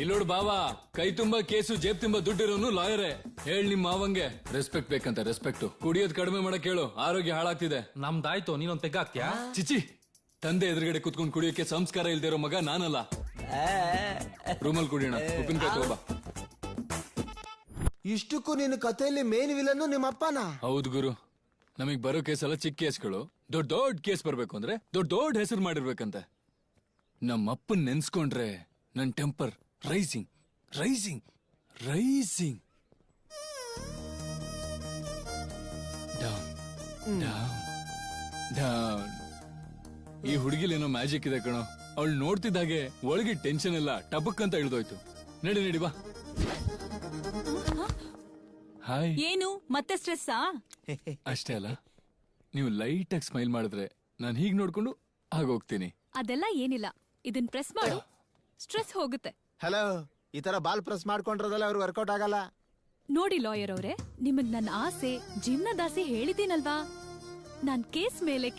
ಇಲ್ಲೋಡು ಬಾವಾ, ಕೈ ತುಂಬಾ ಕೇಸು ಜೇಬ್ ತುಂಬಾ ದುಡ್ಡಿರೋನು ಲಾಯರೇ. ಹೇಳ್ ನಿಮ್ ಮಾವಂಗೆ ರೆಸ್ಪೆಕ್ಟ್ ಬೇಕಂತ. ರೆಸ್ಪೆಕ್ಟ್ ಕುಡಿಯೋದ್ ಕಡಿಮೆ ಮಾಡಕ್ ಹೇಳು, ಆರೋಗ್ಯ ಹಾಳಾಗ್ತಿದೆ. ನಮ್ದಾಯ್ತು, ನೀನೊಂದ್ ಪೆಗ್ ಹಾಕ್ತ್ಯಾ? ಚಿಚಿ, ತಂದೆ ಎದುರುಗಡೆ ಕುತ್ಕೊಂಡು ಕುಡಿಯೋಕೆ ಸಂಸ್ಕಾರ ಇಲ್ದಿರೋ ಮಗ ನಾನಲ್ಲ. ರೂಮಲ್ ಕುಡಿಯೋಣ, ಉಪ್ಪಿನಕಾಯಿ ತಗೋಬಾ. ಇಷ್ಟಕ್ಕೂ ನಿನ್ನ ಕಥೆಯಲ್ಲಿ ಮೇನ್ ವಿಲನ್ನು ನಿಮ್ಮ ಅಪ್ಪನ? ಹೌದು ಗುರು, ನಮಗ್ ಬರೋ ಕೇಸ್ ಎಲ್ಲ ಚಿಕ್ಕ ಕೇಸ್ಗಳು. ದೊಡ್ಡ ದೊಡ್ಡ ಕೇಸ್ ಬರ್ಬೇಕು ಅಂದ್ರೆ ದೊಡ್ಡ ದೊಡ್ಡ ಹೆಸರು ಮಾಡಿರ್ಬೇಕಂತೆ. ನಮ್ಮ ಅಪ್ಪನ್ ನೆನ್ಸ್ಕೊಂಡ್ರೆ ನನ್ temper rising rising rising down down down. ಈ ಹುಡುಗಿಲೇನೋ ಮ್ಯಾಜಿಕ್ ಇದೆ ಕಣೋ. ಅವಳು ನೋಡ್ತಿದ್ದಾಗೆ ಒಳಗೆ ಟೆನ್ಷನ್ ಎಲ್ಲ ಟಪಕ್ ಅಂತ ಇಳ್ದೋಯ್ತು. ನಡಿ ನಡಿ ಬಾ. ಹಾಯ್. ಏನು ಮತ್ತೆ ಸ್ಟ್ರೆಸ್ಸಾ? ಅಷ್ಟೇ ಅಲ್ಲ, ನೀವು ಲೈಟ್ ಆಗಿ ಸ್ಮೈಲ್ ಮಾಡಿದ್ರೆ ನಾನು ಹೀಗ್ ನೋಡ್ಕೊಂಡು ಆಗೋಗ್ತೀನಿ. ಅದೆಲ್ಲ ಏನಿಲ್ಲ, ಇದನ್ ಪ್ರೆಸ್ ಮಾಡು, ಸ್ಟ್ರೆಸ್ ಹೋಗುತ್ತೆ. ಹಲೋ, ಈ ತರ ಬಾಲ್ ಪ್ರೆಸ್ ಮಾಡ್ಕೊಂಡ್ರದಲ್ಲ ಅವ್ರು ವರ್ಕೌಟ್ ಆಗಲ್ಲ. ನೋಡಿ ಲಾಯರ್ ಅವ್ರೆ, ನಿಮಗ್ ನನ್ನ ಆಸೆ ಜೀವನದಾಸೆ ಹೇಳಿದ್ದೀನಲ್ವಾ. ನಾನ್ ಕೇಸ್ ಮೇಲೆ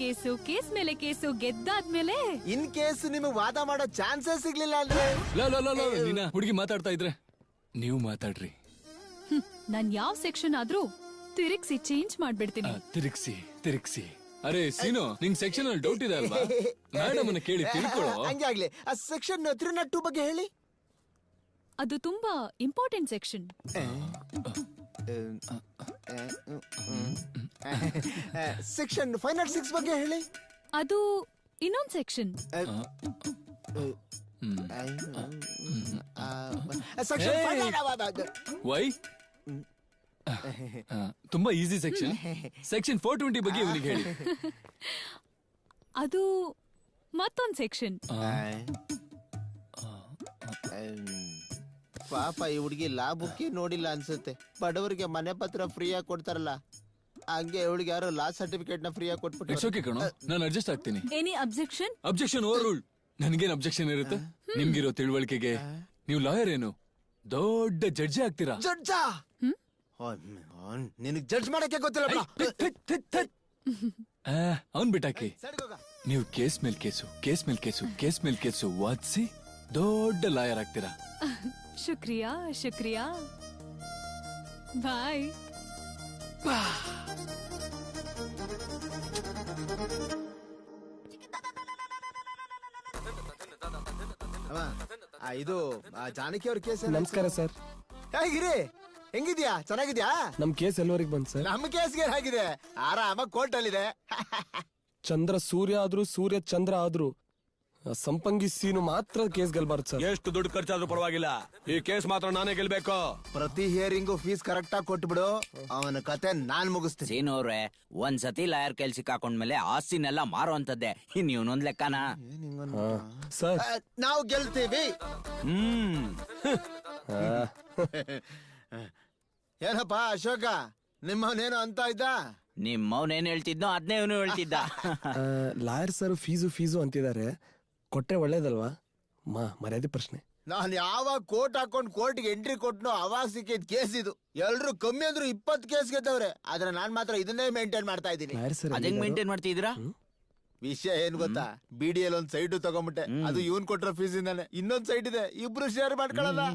ಕೇಸು ಗೆದ್ದಾದ್ಮೇಲೆ ಇನ್ ಕೇಸ್ ನಿಮಗೆ ವಾದ ಮಾಡೋ ಚಾನ್ಸೇ ಸಿಗ್ಲಿಲ್ಲ ಅಂದ್ರೆ ನೀನ ಹುಡುಗಿ ಮಾತಾಡ್ತಾ ಇದ್ರೆ ನೀವು ಮಾತಾಡ್ರಿ. ನಾನ್ ಯಾವ ಸೆಕ್ಷನ್ ಆದ್ರೂ ತಿರುಗ್ಸಿ ಚೇಂಜ್ ಮಾಡ್ಬಿಡ್ತೀನಿ. ತಿರುಗ್ಸಿ. ಅರೆ ಸೀನು, ನಿಂಗ್ ಸೆಕ್ಷನ್ ಅಲ್ಲಿ ಡೌಟ್ ಇದೆ ಅಲ್ವಾ? ಮೇಡಮ್ ಅನ್ನ ಕೇಳಿ ತಿಳ್ಕೊಳ್ಳೋ. ಹಂಗೆ ಆಗ್ಲಿ. ಆ ಸೆಕ್ಷನ್ 302 ಬಗ್ಗೆ ಹೇಳಿ. ಅದು ತುಂಬಾ ಇಂಪಾರ್ಟೆಂಟ್ ಸೆಕ್ಷನ್. ಸೆಕ್ಷನ್ 506 ಬಗ್ಗೆ ಹೇಳಿ. ಅದು ಇನ್ನೊಂದ್ ಸೆಕ್ಷನ್. ವೈ? ತುಂಬಾ ಈಸಿ ಸೆಕ್ಷನ್. ಸೆಕ್ಷನ್ 420 ಬಗ್ಗೆ ಇವನಿಗೆ ಹೇಳಿ. ಅದು ಮತ್ತೊಂದ್ ಸೆಕ್ಷನ್. ಪಾಪ ಈ ಹುಡುಗಿ ಲಾಭಕ್ಕೆ ನೋಡಿಲ್ಲ ಅನ್ಸುತ್ತೆ. ಬಡವರಿಗೆ ಮನೆ ಪತ್ರ ಫ್ರೀ ಆಗಿ ಕೊಡ್ತಾರಲ್ಲ, ಹಂಗೆ ಇವಳಿಗೆ ಯಾರು ಲಾ ಸರ್ಟಿಫಿಕೇಟ್ ನ ಫ್ರೀ ಆಗಿ ಕೊಟ್ಬಿಟ್ಟು. ಇಟ್ಸ್ ಓಕೆ ಕಣೋ, ನಾನು ಅಡ್ಜಸ್ಟ್ ಆಗ್ತೀನಿ. Any objection? Objection overruled. ನನ್ಗೇನ್ ಅಬ್ಜೆಕ್ಷನ್ ಇರುತ್ತೆ? ನಿಮ್ಗಿರೋ ತಿಳುವಳಿಕೆಗೆ ನೀವು ಲಾಯರ್ ಏನು ದೊಡ್ಡ ಜಡ್ಜಿ ಆಗ್ತೀರಾ. ಜಡ್ಜಾ? ನಿನಗ್ ಜಡ್ಜ್ ಮಾಡಕ್ಕೆ ಗೊತ್ತಿಲ್ಲ. ಅವನ್ ಬಿಟ್ಟಾಕಿ. ನೀವು ಕೇಸ್ ಮೇಲ್ ಕೇಸು ವಾದಿಸಿ ದೊಡ್ಡ ಲಾಯರ್ ಆಗ್ತೀರಾ. ಶುಕ್ರಿಯಾ. ಬಾಯ್. ಇದು ಜಾನಕಿ ಅವ್ರ ಕೇಸ್. ನಮಸ್ಕಾರ ಸರ್. ಹೇಗಿರಿ? ಹೆಂಗಿದ್ಯಾ? ಚೆನ್ನಾಗಿದ್ಯಾ? ನಮ್ ಕೇಸ್ ಎಲ್ಲವರೆಗೆ ಬಂದ್ ಸರ್? ನಮ್ ಕೇಸ್ಗೆ ಹೇಗಿದೆ? ಆರಾಮ ಕೋರ್ಟ್ ಅಲ್ಲಿದೆ. ಚಂದ್ರ ಸೂರ್ಯ ಆದ್ರೂ ಸೂರ್ಯ ಚಂದ್ರ ಆದ್ರೂ ಸಂಪಂಗಿ ಸೀನು ಮಾತ್ರ ಕೇಸ್ ಗೆಲ್ಬಾರ್ದು ಸರ್. ಎಷ್ಟು ದುಡ್ಡು ಖರ್ಚಾದ್ರೂ ಪರವಾಗಿಲ್ಲ, ಈ ಕೇಸ್ ಮಾತ್ರ ನಾನೇ ಗೆಲ್ಬೇಕು. ಪ್ರತಿ ಹಿಯರಿಂಗು ಫೀಸ್ ಕರೆಕ್ಟ್ ಆಗಿ ಕೊಟ್ಬಿಡು, ಅವನ ಕತೆ ನಾನ್ ಮುಗಿಸ್ತೀನಿ. ಸೀನು ಅವ್ರೆ, ಒಂದ್ಸತಿ ಲಾಯರ್ ಕೆಲ್ಸಕ್ಕೆ ಹಾಕೊಂಡ್ಮೇಲೆ ಆಸ್ತಿನೆಲ್ಲ ಮಾರುವಂತದ್ದೇ. ಇನ್ ಇವನೊಂದ್ ಲೆಕ್ಕನ ಸರ್. ನಾವು ಗೆಲ್ತೀವಿ. ಏನಪ್ಪ ಅಶೋಕ, ನಿಮ್ಮವನೇನು ಅಂತ ಇದ್ದ? ನಿಮ್ಮವನೇನ್ ಹೇಳ್ತಿದ್ನೋ ಅದ್ನೇ ಇವನು ಹೇಳ್ತಿದ್ದ. ಲಾಯರ್ ಸರ್ ಫೀಸು ಅಂತಿದ್ದಾರೆ, ಕೊಟ್ರೆ ಒಳ್ಳೇದಲ್ವಾ? ಮರ್ಯಾದೆ ಪ್ರಶ್ನೆ. ನಾನ್ ಯಾವಾಗ ಕೋರ್ಟ್ ಹಾಕೊಂಡ್ ಕೋರ್ಟ್ಗೆ ಎಂಟ್ರಿ ಕೊಟ್ನೋ ಅವಾಗ ಸಿಕ್ಕಿದ್ ಕೇಸ್ ಇದು. ಎಲ್ರು ಕಮ್ಮಿ ಅಂದ್ರು 20 ಕೇಸ್ ಗೆದ್ದವ್ರೆ, ಆದ್ರೆ ನಾನ್ ಮಾತ್ರ ಇದನ್ನೇ ಮೇಂಟೈನ್ ಮಾಡ್ತಾ ಇದ್ದೀನಿ. ಅದಂಗ್ ಮೇಂಟೈನ್ ಮಾಡ್ತಿದ್ದೀರಾ? ವಿಷಯ ಏನ್ ಗೊತ್ತಾ, BDL ಒಂದ್ ಸೈಟ್ ತಗೊಂಡ್ಬಿಟ್ಟೆ. ಅದು ಇವನ್ ಕೊಟ್ರ ಫೀಸ್ ಇಂದಾನೆ. ಇನ್ನೊಂದ್ ಸೈಟ್ ಇದೆ, ಇಬ್ರು ಶೇರ್ ಮಾಡ್ಕೊಳ್ಳಲ್ಲ.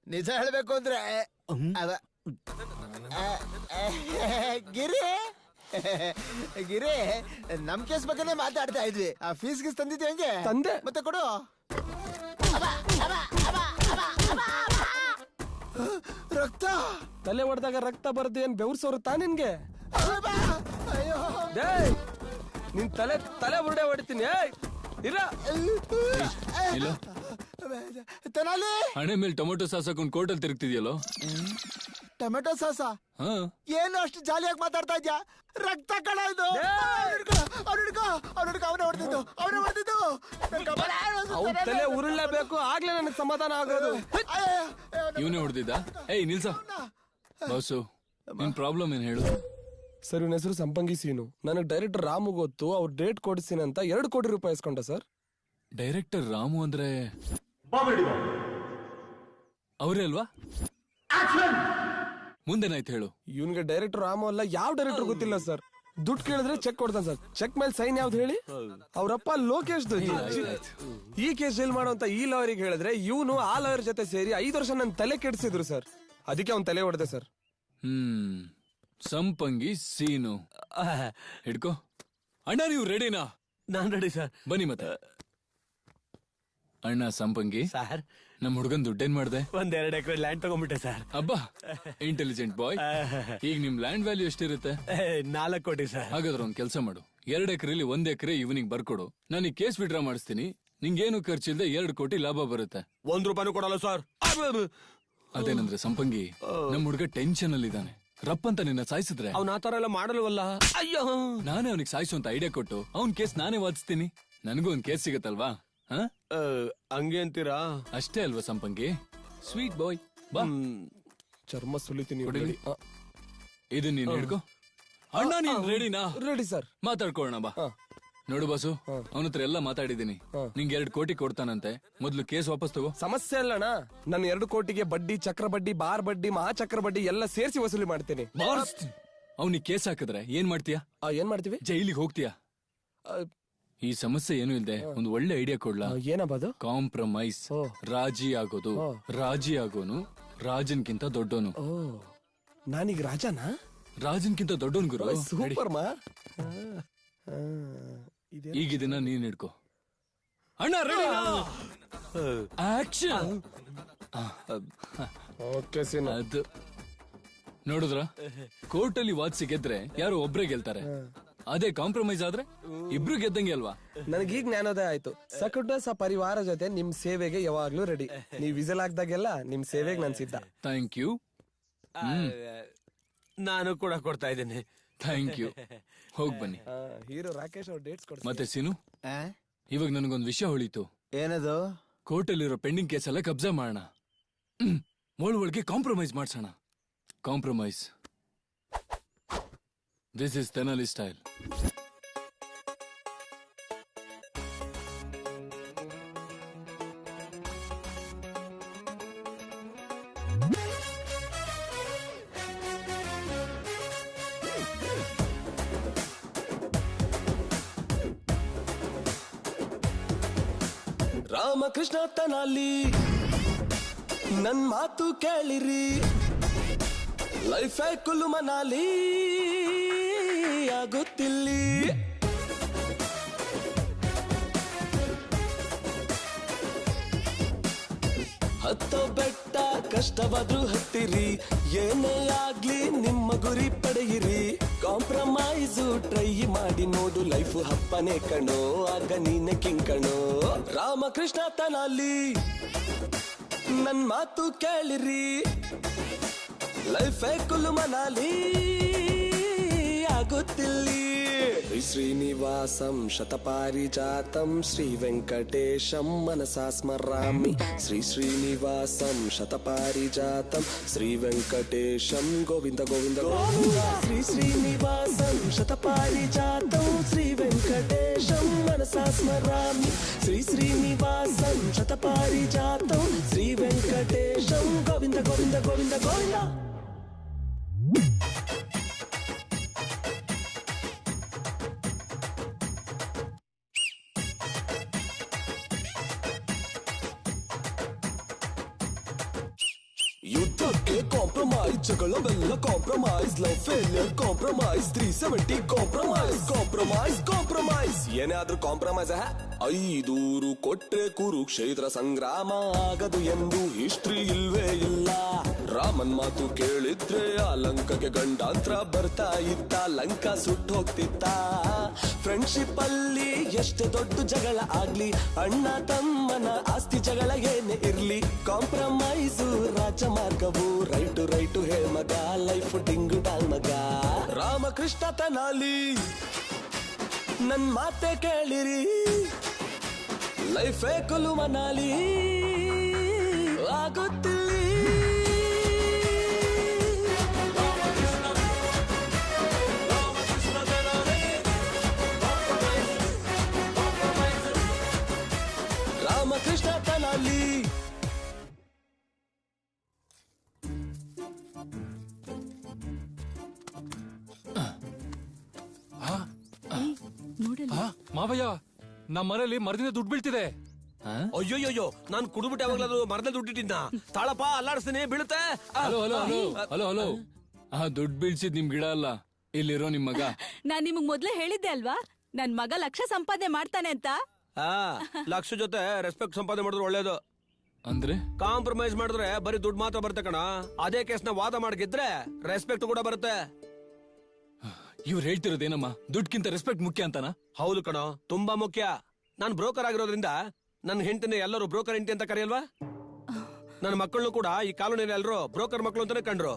ನಿಜ ಹೇಳ್ಬೇಕು ಅಂದ್ರೆ ಗಿರಿ ಗಿರಿ ನಮ್ ಕೇಸ್ ಬಗ್ಗೆನೇ ಮಾತಾಡ್ತಾ ಇದ್ವಿ. ಆ ಫೀಸ್ ಗೀಸ್ ತಂದಿದ್ವಿ ಹೆಂಗೆ? ತಂದೆ. ಮತ್ತೆ ಕೊಡು. ರಕ್ತ ತಲೆ ಹೊಡೆದಾಗ ರಕ್ತ ಬರುತ್ತೆ ಏನ್ ಬೆವ್ರಸೋರು ನಿನ್ಗೆ? ಅಯ್ಯೋ ನಿನ್ ತಲೆ ತಲೆ ಬುರುಡೆ ಹೊಡಿತೀನಿ. ಇಲ್ಲ ಇಲ್ಲ ತೆನಾಲಿ ಹಣೆ ಮೇಲೆ ಟೊಮೊಟೊ ಸಾಸ್ ಹಾಕೊಂಡು ಕೋರ್ಟಲ್ಲಿ ತಿರುಗ್ತಿದ್ಯಲ್ಲೋ? ಟೊಮೆಟೊ ಸಾಸ ಹಾ ಏನು ಅಷ್ಟು ಜಾಲಿಯಾಗಿ ಮಾತಾಡ್ತಾ ಇದ್ಯಾ? ರಕ್ತ ಕಣ ಇದು. ಅವನೇ ಹೊಡೆದಿದ್ದು. ಅವ್ನ ತಲೆ ಉರುಳಲೇಬೇಕು, ಆಗ್ಲೇ ನನಗೆ ಸಮಾಧಾನ ಆಗೋದು. ಇವನೇ ಹೊಡೆದಿದ್ದ? ಏಯ್ ನಿಲ್ಸ ಬಾಸು, ನಿನ್ ಪ್ರಾಬ್ಲಮ್ ಏನ್ ಹೇಳು? ಸರ್ ಇವನ ಹೆಸರು ಸಂಪಂಗಿ ಸೀನು. ನನಗೆ ಡೈರೆಕ್ಟರ್ ರಾಮು ಗೊತ್ತು, ಅವ್ರು ಡೇಟ್ ಕೊಡಿಸ್ತೀನಿ ಅಂತ 2 ಕೋಟಿ ರೂಪಾಯಿ ಇಸ್ಕೊಂಡ ಸರ್. ಡೈರೆಕ್ಟರ್ ರಾಮು ಅಂದ್ರೆ ಅವರೇ ಅಲ್ವಾ? ಮುಂದೇನಾಯ್ತು ಹೇಳು? ಇವನ್ಗೆ ಡೈರೆಕ್ಟರ್ ರಾಮು ಅಲ್ಲ, ಯಾವ ಡೈರೆಕ್ಟರ್ ಗೊತ್ತಿಲ್ಲ ಸರ್. ದುಡ್ಡು ಕೇಳಿದ್ರೆ ಚೆಕ್ ಕೊಡ್ತಾನೆ ಸರ್. ಚೆಕ್ ಮೇಲೆ ಸೈನ್ ಯಾವ್ದು ಹೇಳಿ? ಅವ್ರಪ್ಪ ಲೋಕೇಶ್. ಈ ಕೇಸ್ ಡೀಲ್ ಮಾಡೋಂತ ಈ ಲಾಯರಿಗೆ ಹೇಳಿದ್ರೆ ಇವನು ಆ ಲಾಯರ್ ಜೊತೆ ಸೇರಿ 5 ವರ್ಷ ನನ್ನ ತಲೆ ಕೆಡಿಸಿದ್ರು ಸರ್. ಅದಕ್ಕೆ ಅವ್ನ್ ತಲೆ ಹೊಡೆದೆ ಸರ್. ಸಂಪಂಗಿ ಸೀನು ಹಿಡ್ಕೋ. ಅಣ್ಣ ನೀವು ರೆಡಿನಾ? ನಾನ್ ರೆಡಿ ಸರ್. ಬನ್ನಿ ಮತ್ತೆ. ಅಣ್ಣ ಸಂಪಂಗಿ ಸರ್, ನಮ್ ಹುಡ್ಗನ್ ದುಡ್ಡೇನ್ ಮಾಡ್ದೆ? 1-2 ಎಕರೆ ಲ್ಯಾಂಡ್ ತಗೊಂಡ್ಬಿಟ್ಟೆ ಸರ್. ಅಬ್ಬಾ, ಇಂಟೆಲಿಜೆಂಟ್ ಬಾಯ್. ಈಗ ನಿಮ್ ಲ್ಯಾಂಡ್ ವ್ಯಾಲ್ಯೂ ಎಷ್ಟಿರುತ್ತೆ? 4 ಕೋಟಿ ಸರ್. ಹಾಗಾದ್ರೆ ಒಂದ್ ಕೆಲ್ಸ ಮಾಡು, 2 ಎಕರೆಲಿ 1 ಎಕರೆ ಇವನಿಗೆ ಬರ್ಕೊಡು. ನಾನು ಈ ಕೇಸ್ ವಿಡ್ರಾ ಮಾಡಿಸ್ತೀನಿ. ನಿಂಗೇನು ಖರ್ಚಿಲ್ದೆ 2 ಕೋಟಿ ಲಾಭ ಬರುತ್ತೆ. 1 ರೂಪಾಯಿನೂ ಕೊಡಲ್ಲ ಸರ್. ಅದೇನಂದ್ರೆ ಸಂಪಂಗಿ, ನಮ್ ಹುಡ್ಗ ಟೆನ್ಷನ್ ಅಲ್ಲಿ ಇದ್ದಾನೆ. ರಪ್ ಅಂತ ನಿನ್ನ ಸಾಯಿಸಿದ್ರೆ ಅವ್ನ ಆತರ ಎಲ್ಲ ಮಾಡಲ್ವಲ್ಲ. ಅಯ್ಯೋ, ನಾನೇ ಅವನಿಗೆ ಸಾಯಿಸು ಅಂತ ಐಡಿಯಾ ಕೊಟ್ಟು ಅವ್ನ್ ಕೇಸ್ ನಾನೇ ವಾದಿಸ್ತೀನಿ. ನನಗೂ ಒಂದ್ ಕೇಸ್ ಸಿಗತ್ತಲ್ವಾ? ಹಂಗೆ ಅಂತೀರಾ? ಅಷ್ಟೇ ಅಲ್ವಾ ಸಂಪಂಗಿ? ಸ್ವೀಟ್ ಬಾಯ್, ಬಾ. ಚರ್ಮ ಸುಲಿತೀನಿ. ಕೊಡಿಲಿ. ಇದು ನೀನ್ ಹಿಡ್ಕೋ. ಅಣ್ಣ ನೀನ್ ರೆಡಿನಾ? Ready sir. ಮಾತಾಡ್ಕೊಳ್ಳೋಣ ಬಾ. ನೋಡು ಬಾಸು, ಅವನ ಹತ್ರ ಎಲ್ಲ ಮಾತಾಡಿದೀನಿ. ನಿಂಗೆ 2 ಕೋಟಿ ಕೊಡ್ತಾನಂತೆ. ಮೊದ್ಲು ಕೇಸ್ ವಾಪಸ್ ತಗೋ. ಸಮಸ್ಯೆ ಅಲ್ಲಣ್ಣ, ನಾನು 2 ಕೋಟಿಗೆ ಬಡ್ಡಿ, ಚಕ್ರ ಬಡ್ಡಿ, ಬಾರ್ ಬಡ್ಡಿ, ಮಹಾಚಕ್ರ ಬಡ್ಡಿ ಎಲ್ಲ ಸೇರಿಸಿ ವಸೂಲಿ ಮಾಡ್ತೀನಿ. ಅವ್ನಿಗೆ ಕೇಸ್ ಹಾಕಿದ್ರೆ ಏನ್ ಮಾಡ್ತೀಯಾ? ಏನ್ ಮಾಡ್ತೀವಿ? ಜೈಲಿಗೆ ಹೋಗ್ತೀಯಾ? ಈ ಸಮಸ್ಯೆ ಏನು ಇಲ್ದೆ ಒಂದು ಒಳ್ಳೆ ಐಡಿಯಾ ಕೊಡ್ಲಾ? ಏನದು? ಕಾಂಪ್ರಮೈಸ್. ರಾಜಿ ಆಗೋದು. ರಾಜಿ ಆಗೋನು ರಾಜನ್ಕಿಂತ ದೊಡ್ಡೋನು. ನಾನೀಗ ರಾಜನಾ? ರಾಜನ್ಕಿಂತ ದೊಡ್ಡೋನ್ ಗುರು. ಸೂಪರ್ ಮಾ. ಈಗ ಇದನ್ನ ನೀನ್ ಹಿಡ್ಕೋ. ಅಣ್ಣ ರೆಡಿ? ಆಕ್ಷನ್. ಅದು ನೋಡಿದ್ರ, ಕೋರ್ಟಲ್ಲಿ ವಾದಿಸಿ ಗೆದ್ರೆ ಯಾರೋ ಒಬ್ರೇ ಗೆಲ್ತಾರೆ. ಅದೇ ಕಾಂಪ್ರಮೈಸ್ ಆದ್ರೆ ಇಬ್ರು ಗೆದ್ದಂಗೆ ಅಲ್ವಾ? ನನಗೀಗ ಜ್ಞಾನೋದಯ ಆಯ್ತು. ಸಕುಟ ಪರಿವಾರ ಜೊತೆ ನಿಮ್ ಸೇವೆಗೆ ಯಾವಾಗ್ಲೂ ರೆಡಿ. ನೀವ್ ವಿಸಲ್ ಹಾಕ್ದಾಗೆಲ್ಲ ನಿಮ್ ಸೇವೆಗೆ ನಾನ್ ಸಿದ್ಧ. Thank you. ನಾನು ಕೂಡ ಕೊಡ್ತಾ ಇದ್ದೇನೆ. Thank you. ಹೋಗ್ ಬನ್ನಿ. ಹೀರೋ ರಾಕೇಶ್ ಅವ್ರ ಡೇಟ್ಸ್ ಕೊಡ್ತಾರೆ. ಮತ್ತೆ ಸೀನು, ಇವಾಗ ನನಗೊಂದು ವಿಷಯ ಹೊಳಿತು. ಏನದು? ಕೋರ್ಟಲ್ಲಿರೋ ಪೆಂಡಿಂಗ್ ಕೇಸ್ ಎಲ್ಲ ಕಬ್ಜಾ ಮಾಡೋಣ. ಒಳಗೆ ಕಾಂಪ್ರಮೈಸ್ ಮಾಡ್ಸೋಣ. Compromise. This is Tenali style. Ramakrishna Tenali, ನನ್ ಮಾತು ಕೇಳಿರಿ. ಲೈಫ್ ಕುಲ್ಲು ಮನಾಲಿ ಆಗುತ್ತಿಲ್ಲಿ. ಹತ್ತೋ ಬೆಟ್ಟ ಕಷ್ಟವಾದ್ರೂ ಹತ್ತಿರಿ. ಏನೇ ಆಗ್ಲಿ ನಿಮ್ಮ ಗುರಿ ಪಡೆಯಿರಿ. ಕಾಂಪ್ರಮೈಸು ಟ್ರೈ ಮಾಡಿ ನೋಡು. ಲೈಫ್ ಹಪ್ಪನೆ ಕಣೋ, ಆಗ ನೀನೆ ಕಿಂಕಣೋ. ರಾಮಕೃಷ್ಣ ತೆನಾಲಿ, ನನ್ ಮಾತು ಕೇಳಿರಿ. ಲೈಫ್ ಕುಲ್ಲು ಮನಾಲಿ ಆಗುತ್ತಿಲ್ಲಿ. ಶ್ರೀನಿವಾಸಂ ಶತಪಾರಿಜಾತಂ ಶ್ರೀ ವೆಂಕಟೇಶಂ ಮನಸಾ ಸ್ಮರಾಮಿ. ಶ್ರೀನಿವಾಸಂ ಶತಪಾರಿಜಾತಂ ಶ್ರೀ ವೆಂಕಟೇಶಂ ಗೋವಿಂದ ಗೋವಿಂದ ಗೋವಿಂದ. ಶ್ರೀನಿವಾಸಂ ಶತಪಾರಿಜಾತಂ ಶ್ರೀ ವೆಂಕಟೇಶಂ ಮನಸಾ ಸ್ಮರಾಮಿ. ಶ್ರೀನಿವಾಸಂ ಶತಪಾರಿಜಾತಂ ಶ್ರೀ ವೆಂಕಟೇಶಂ ಗೋವಿಂದ ಗೋವಿಂದ ಗೋವಿಂದ ಗೋವಿಂದ. ಯುದ್ಧಕ್ಕೆ ಕಾಂಪ್ರಮೈಸ್ ಕಾಂಪ್ರಮೈಸ್ ಜಗಳವೆಲ್ಲ compromise love failure compromise 370 compromise ಏನಾದ್ರೂ ಕಾಂಪ್ರಮೈಸ್ 5 ಕೊಟ್ರೆ ಕುರುಕ್ಷೇತ್ರ ಸಂಗ್ರಾಮ ಆಗದು ಎಂದು ಹಿಸ್ಟ್ರಿ ಇಲ್ವೇ ಇಲ್ಲ. ರಾಮನ್ ಮಾತು ಕೇಳಿದ್ರೆ ಆ ಲಂಕಗೆ ಗಂಡಾಂತರ ಬರ್ತಾ ಇತ್ತ, ಲಂಕ ಸುಟ್ಟು ಹೋಗ್ತಿತ್ತ. ಫ್ರೆಂಡ್ಶಿಪ್ ಅಲ್ಲಿ ಎಷ್ಟೇ ದೊಡ್ಡ ಜಗಳ ಆಗ್ಲಿ, ಅಣ್ಣ ತಮ್ಮನ ಆಸ್ತಿ ಜಗಳ ಏನೇ ಇರ್ಲಿ, ಕಾಂಪ್ರಮೈಸು ರಾಜಮಾರ್ಗವು. ರೈಟು ಹೇ ಮಗ, ಲೈಫ್ ಡಿಂಗು ಡಾಲ್ ಮಗ. ರಾಮಕೃಷ್ಣ ತನಾಲಿ ನನ್ ಮಾತೆ ಕೇಳಿರಿ, ಲೈಫೇ ಕುಲು ಮನಾಲಿ ಆಗುತ್ತಿಲ್ಲಿ. ರಾಮಕೃಷ್ಣ ತನಾಲಿ. ಮಾವಯ್ಯ, ನಮ್ಮ ಮನೇಲಿ ಮರದಿಂದ ದುಡ್ಡು ಬೀಳ್ತಿದೆ. ಅಯ್ಯೋಯ್ಯೋ, ನಾನ್ ಕುಡ್ಬಿಟ್ಟು ಯಾವಾಗ್ಲಾದ್ರು ಮರದಲ್ಲಿ ದುಡ್ಡಿಟ್ಟಿದ್ನ ತಾಳಪ್ಪ ಅಲ್ಲಾಡಿಸ್ತೀನಿ ಬೀಳುತ್ತೆ. Hello hello hello hello hello ದುಡ್ಡು ಬೀಳ್ಸಿದ್ ನಿಮ್ ಗಿಡ ಅಲ್ಲ, ಇಲ್ಲಿರೋ ನಿಮ್ ಮಗ. ನಾನ್ ನಿಮಗ್ ಮೊದ್ಲೇ ಹೇಳಿದ್ದೆ ಅಲ್ವಾ, ನನ್ ಮಗ ಲಕ್ಷ ಸಂಪಾದನೆ ಮಾಡ್ತಾನೆ ಅಂತ. ಲಕ್ಷ ಜೊತೆ ರೆಸ್ಪೆಕ್ಟ್ ಸಂಪಾದನೆ ಮಾಡಿದ್ರೆ ಒಳ್ಳೇದು. ಅಂದ್ರೆ ಕಾಂಪ್ರಮೈಸ್ ಮಾಡಿದ್ರೆ ಬರೀ ದುಡ್ಡು ಮಾತ್ರ ಬರುತ್ತೆ ಕಣ. ಅದೇ ಕೇಸ್ನ ವಾದ ಮಾಡಿದ್ರೆ ರೆಸ್ಪೆಕ್ಟ್ ಕೂಡ ಬರುತ್ತೆ. ಇವ್ರು ಹೇಳ್ತಿರೋದೇನಮ್ಮ, ದುಡ್ಡ್ಕಿಂತ ರೆಸ್ಪೆಕ್ಟ್ ಮುಖ್ಯ ಅಂತಾನ? ಹೌದು ಕಣ, ತುಂಬಾ ಮುಖ್ಯ. ನಾನ್ ಬ್ರೋಕರ್ ಆಗಿರೋದ್ರಿಂದ ನನ್ನ ಹೆಂಡತಿನ ಎಲ್ಲರೂ ಬ್ರೋಕರ್ ಹೆಂಡತಿ ಅಂತ ಕರೆಯಲ್ವಾ? ನನ್ನ ಮಕ್ಕಳನ್ನು ಕೂಡ ಈ ಕಾಲೋನಿಯಲ್ಲಿ ಎಲ್ಲರೂ ಬ್ರೋಕರ್ ಮಕ್ಕಳು ಅಂತಾನೆ ಕಂಡ್ರು.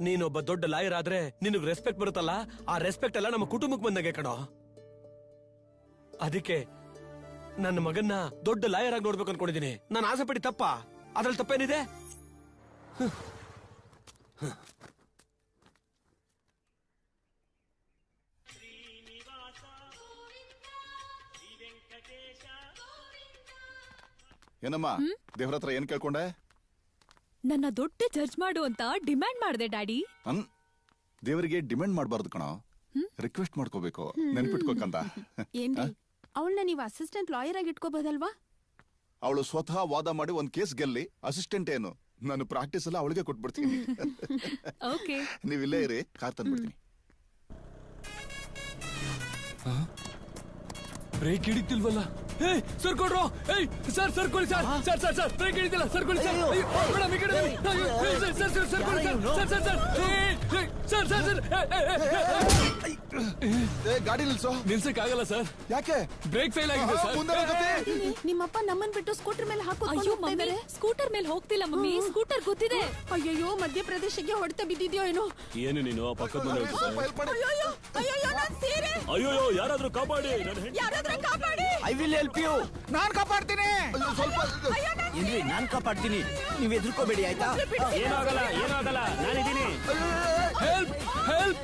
ನೀನೊಬ್ಬ ದೊಡ್ಡ ಲಾಯರ್ ಆದ್ರೆ ನಿನಗ್ ರೆಸ್ಪೆಕ್ಟ್ ಬರುತ್ತಲ್ಲ, ಆ ರೆಸ್ಪೆಕ್ಟ್ ಎಲ್ಲ ನಮ್ಮ ಕುಟುಂಬಕ್ಕೆ ಬಂದಾಗೆ ಕಣೋ. ಅದಕ್ಕೆ ನನ್ನ ಮಗನ್ನ ದೊಡ್ಡ ಲಾಯರ್ ಆಗಿ ನೋಡ್ಬೇಕು ಅನ್ಕೊಂಡಿದೀನಿ. ನಾನು ಆಸೆ ಪಡಿ ತಪ್ಪ? ಅದ್ರಲ್ಲಿ ತಪ್ಪೇನಿದೆ? ಏನಮ್ಮ ದೇವ್ರ ಹತ್ರ ಏನ್ ಕೇಳ್ಕೊಂಡೆ? ನನ್ನ ದೊಡ್ಡ ಜಡ್ಜ್ ಮಾಡು ಅಂತ ಡಿಮ್ಯಾಂಡ್ ಮಾಡಿದೆ ಡ್ಯಾಡಿ. ದೇವರಿಗೆ ಡಿಮ್ಯಾಂಡ್ ಮಾಡಬಾರ್ದು ಕಣೋ, ರಿಕ್ವೆಸ್ಟ್ ಮಾಡ್ಕೋಬೇಕು. ನೆನ್ಪಿಟ್ಕೋಕಂತ. ಏನ್ರಿ, ಅವಳನ್ನ ನೀವು ಅಸಿಸ್ಟೆಂಟ್ ಲಾಯರ್ ಆಗಿ ಇಟ್ಕೋಬಹುದಲ್ವಾ? ಅವಳು ಸ್ವತಃ ವಾದ ಮಾಡಿ ಒಂದ್ ಕೇಸ್ ಗೆಲ್ಲಿ, ಅಸಿಸ್ಟೆಂಟ್ ಏನು, ನಾನು ಪ್ರಾಕ್ಟೀಸ್ ಎಲ್ಲ ಅವಳಿಗೆ ಕೊಟ್ಬಿಡ್ತೀನಿ. ನೀವ್ ಇಲ್ಲೇ ಇರಿ, ಕಾರ್ ತಂದ್ಬಿಡ್ತೀನಿ. ಬ್ರೇಕ್ ಹಿಡಿತಿಲ್ವಲ್ಲ? ಸರ್ ಕೊಡ್ರೋ. ಸರ್ ಸರ್ ಕೊಡಿ sir. Sir sir sir brake ಹಿಡಿತಿಲ್ಲ ಸರ್, ಕೊಡಿ ಸರ್. ಮೇಡಮ್ ಈ ಕಡೆ ಸರ್ ಸರ್ ಸರ್ ಸರ್ ಕೊಡಿ sir. Sir sir sir sir sir ಗಾಡಿ ನಿಲ್ಸೋ. ನಿಲ್ಸಕ್ ಆಗಲ್ಲ ಸರ್. ಯಾಕೆ? ಬ್ರೇಕ್ ಫೇಲ್ ಆಗಿದೆ ಸರ್. ನಿಮ್ಮಪ್ಪ ನಮ್ಮನ್ ಬಿಟ್ಟು ಸ್ಕೂಟರ್ ಮೇಲೆ ಅಯ್ಯೋ ಮಮ್ಮಿ, ಸ್ಕೂಟರ್ ಮೇಲೆ ಹೋಗ್ತಿಲ್ಲ ಮಮ್ಮಿ, ಸ್ಕೂಟರ್ ಗೊತ್ತಿದೆ. ಅಯ್ಯೋ, ಮಧ್ಯಪ್ರದೇಶಕ್ಕೆ ಹೊಡೆತ ಬಿದ್ದಿದ್ಯೋ ಏನೋ. ಏನು ನೀನು ಪಕ್ಕದ ಮನೆ? ಅಯ್ಯೋ, ಯಾರಾದ್ರೂ ಕಾಪಾಡಿ, ಐ ವಿಲ್ ಹೆಲ್ಪ್ ಯು. ನಾನ್ ಕಾಪಾಡ್ತೀನಿ. ಏನ್ರಿ, ನಾನ್ ಕಾಪಾಡ್ತೀನಿ, ನೀವ್ ಎದ್ರುಕೋಬೇಡಿ ಆಯ್ತಾ? ಏನಾಗಲ್ಲ, ನಾನಿದ್ದೀನಿ. ಹೆಲ್ಪ್ ಹೆಲ್ಪ್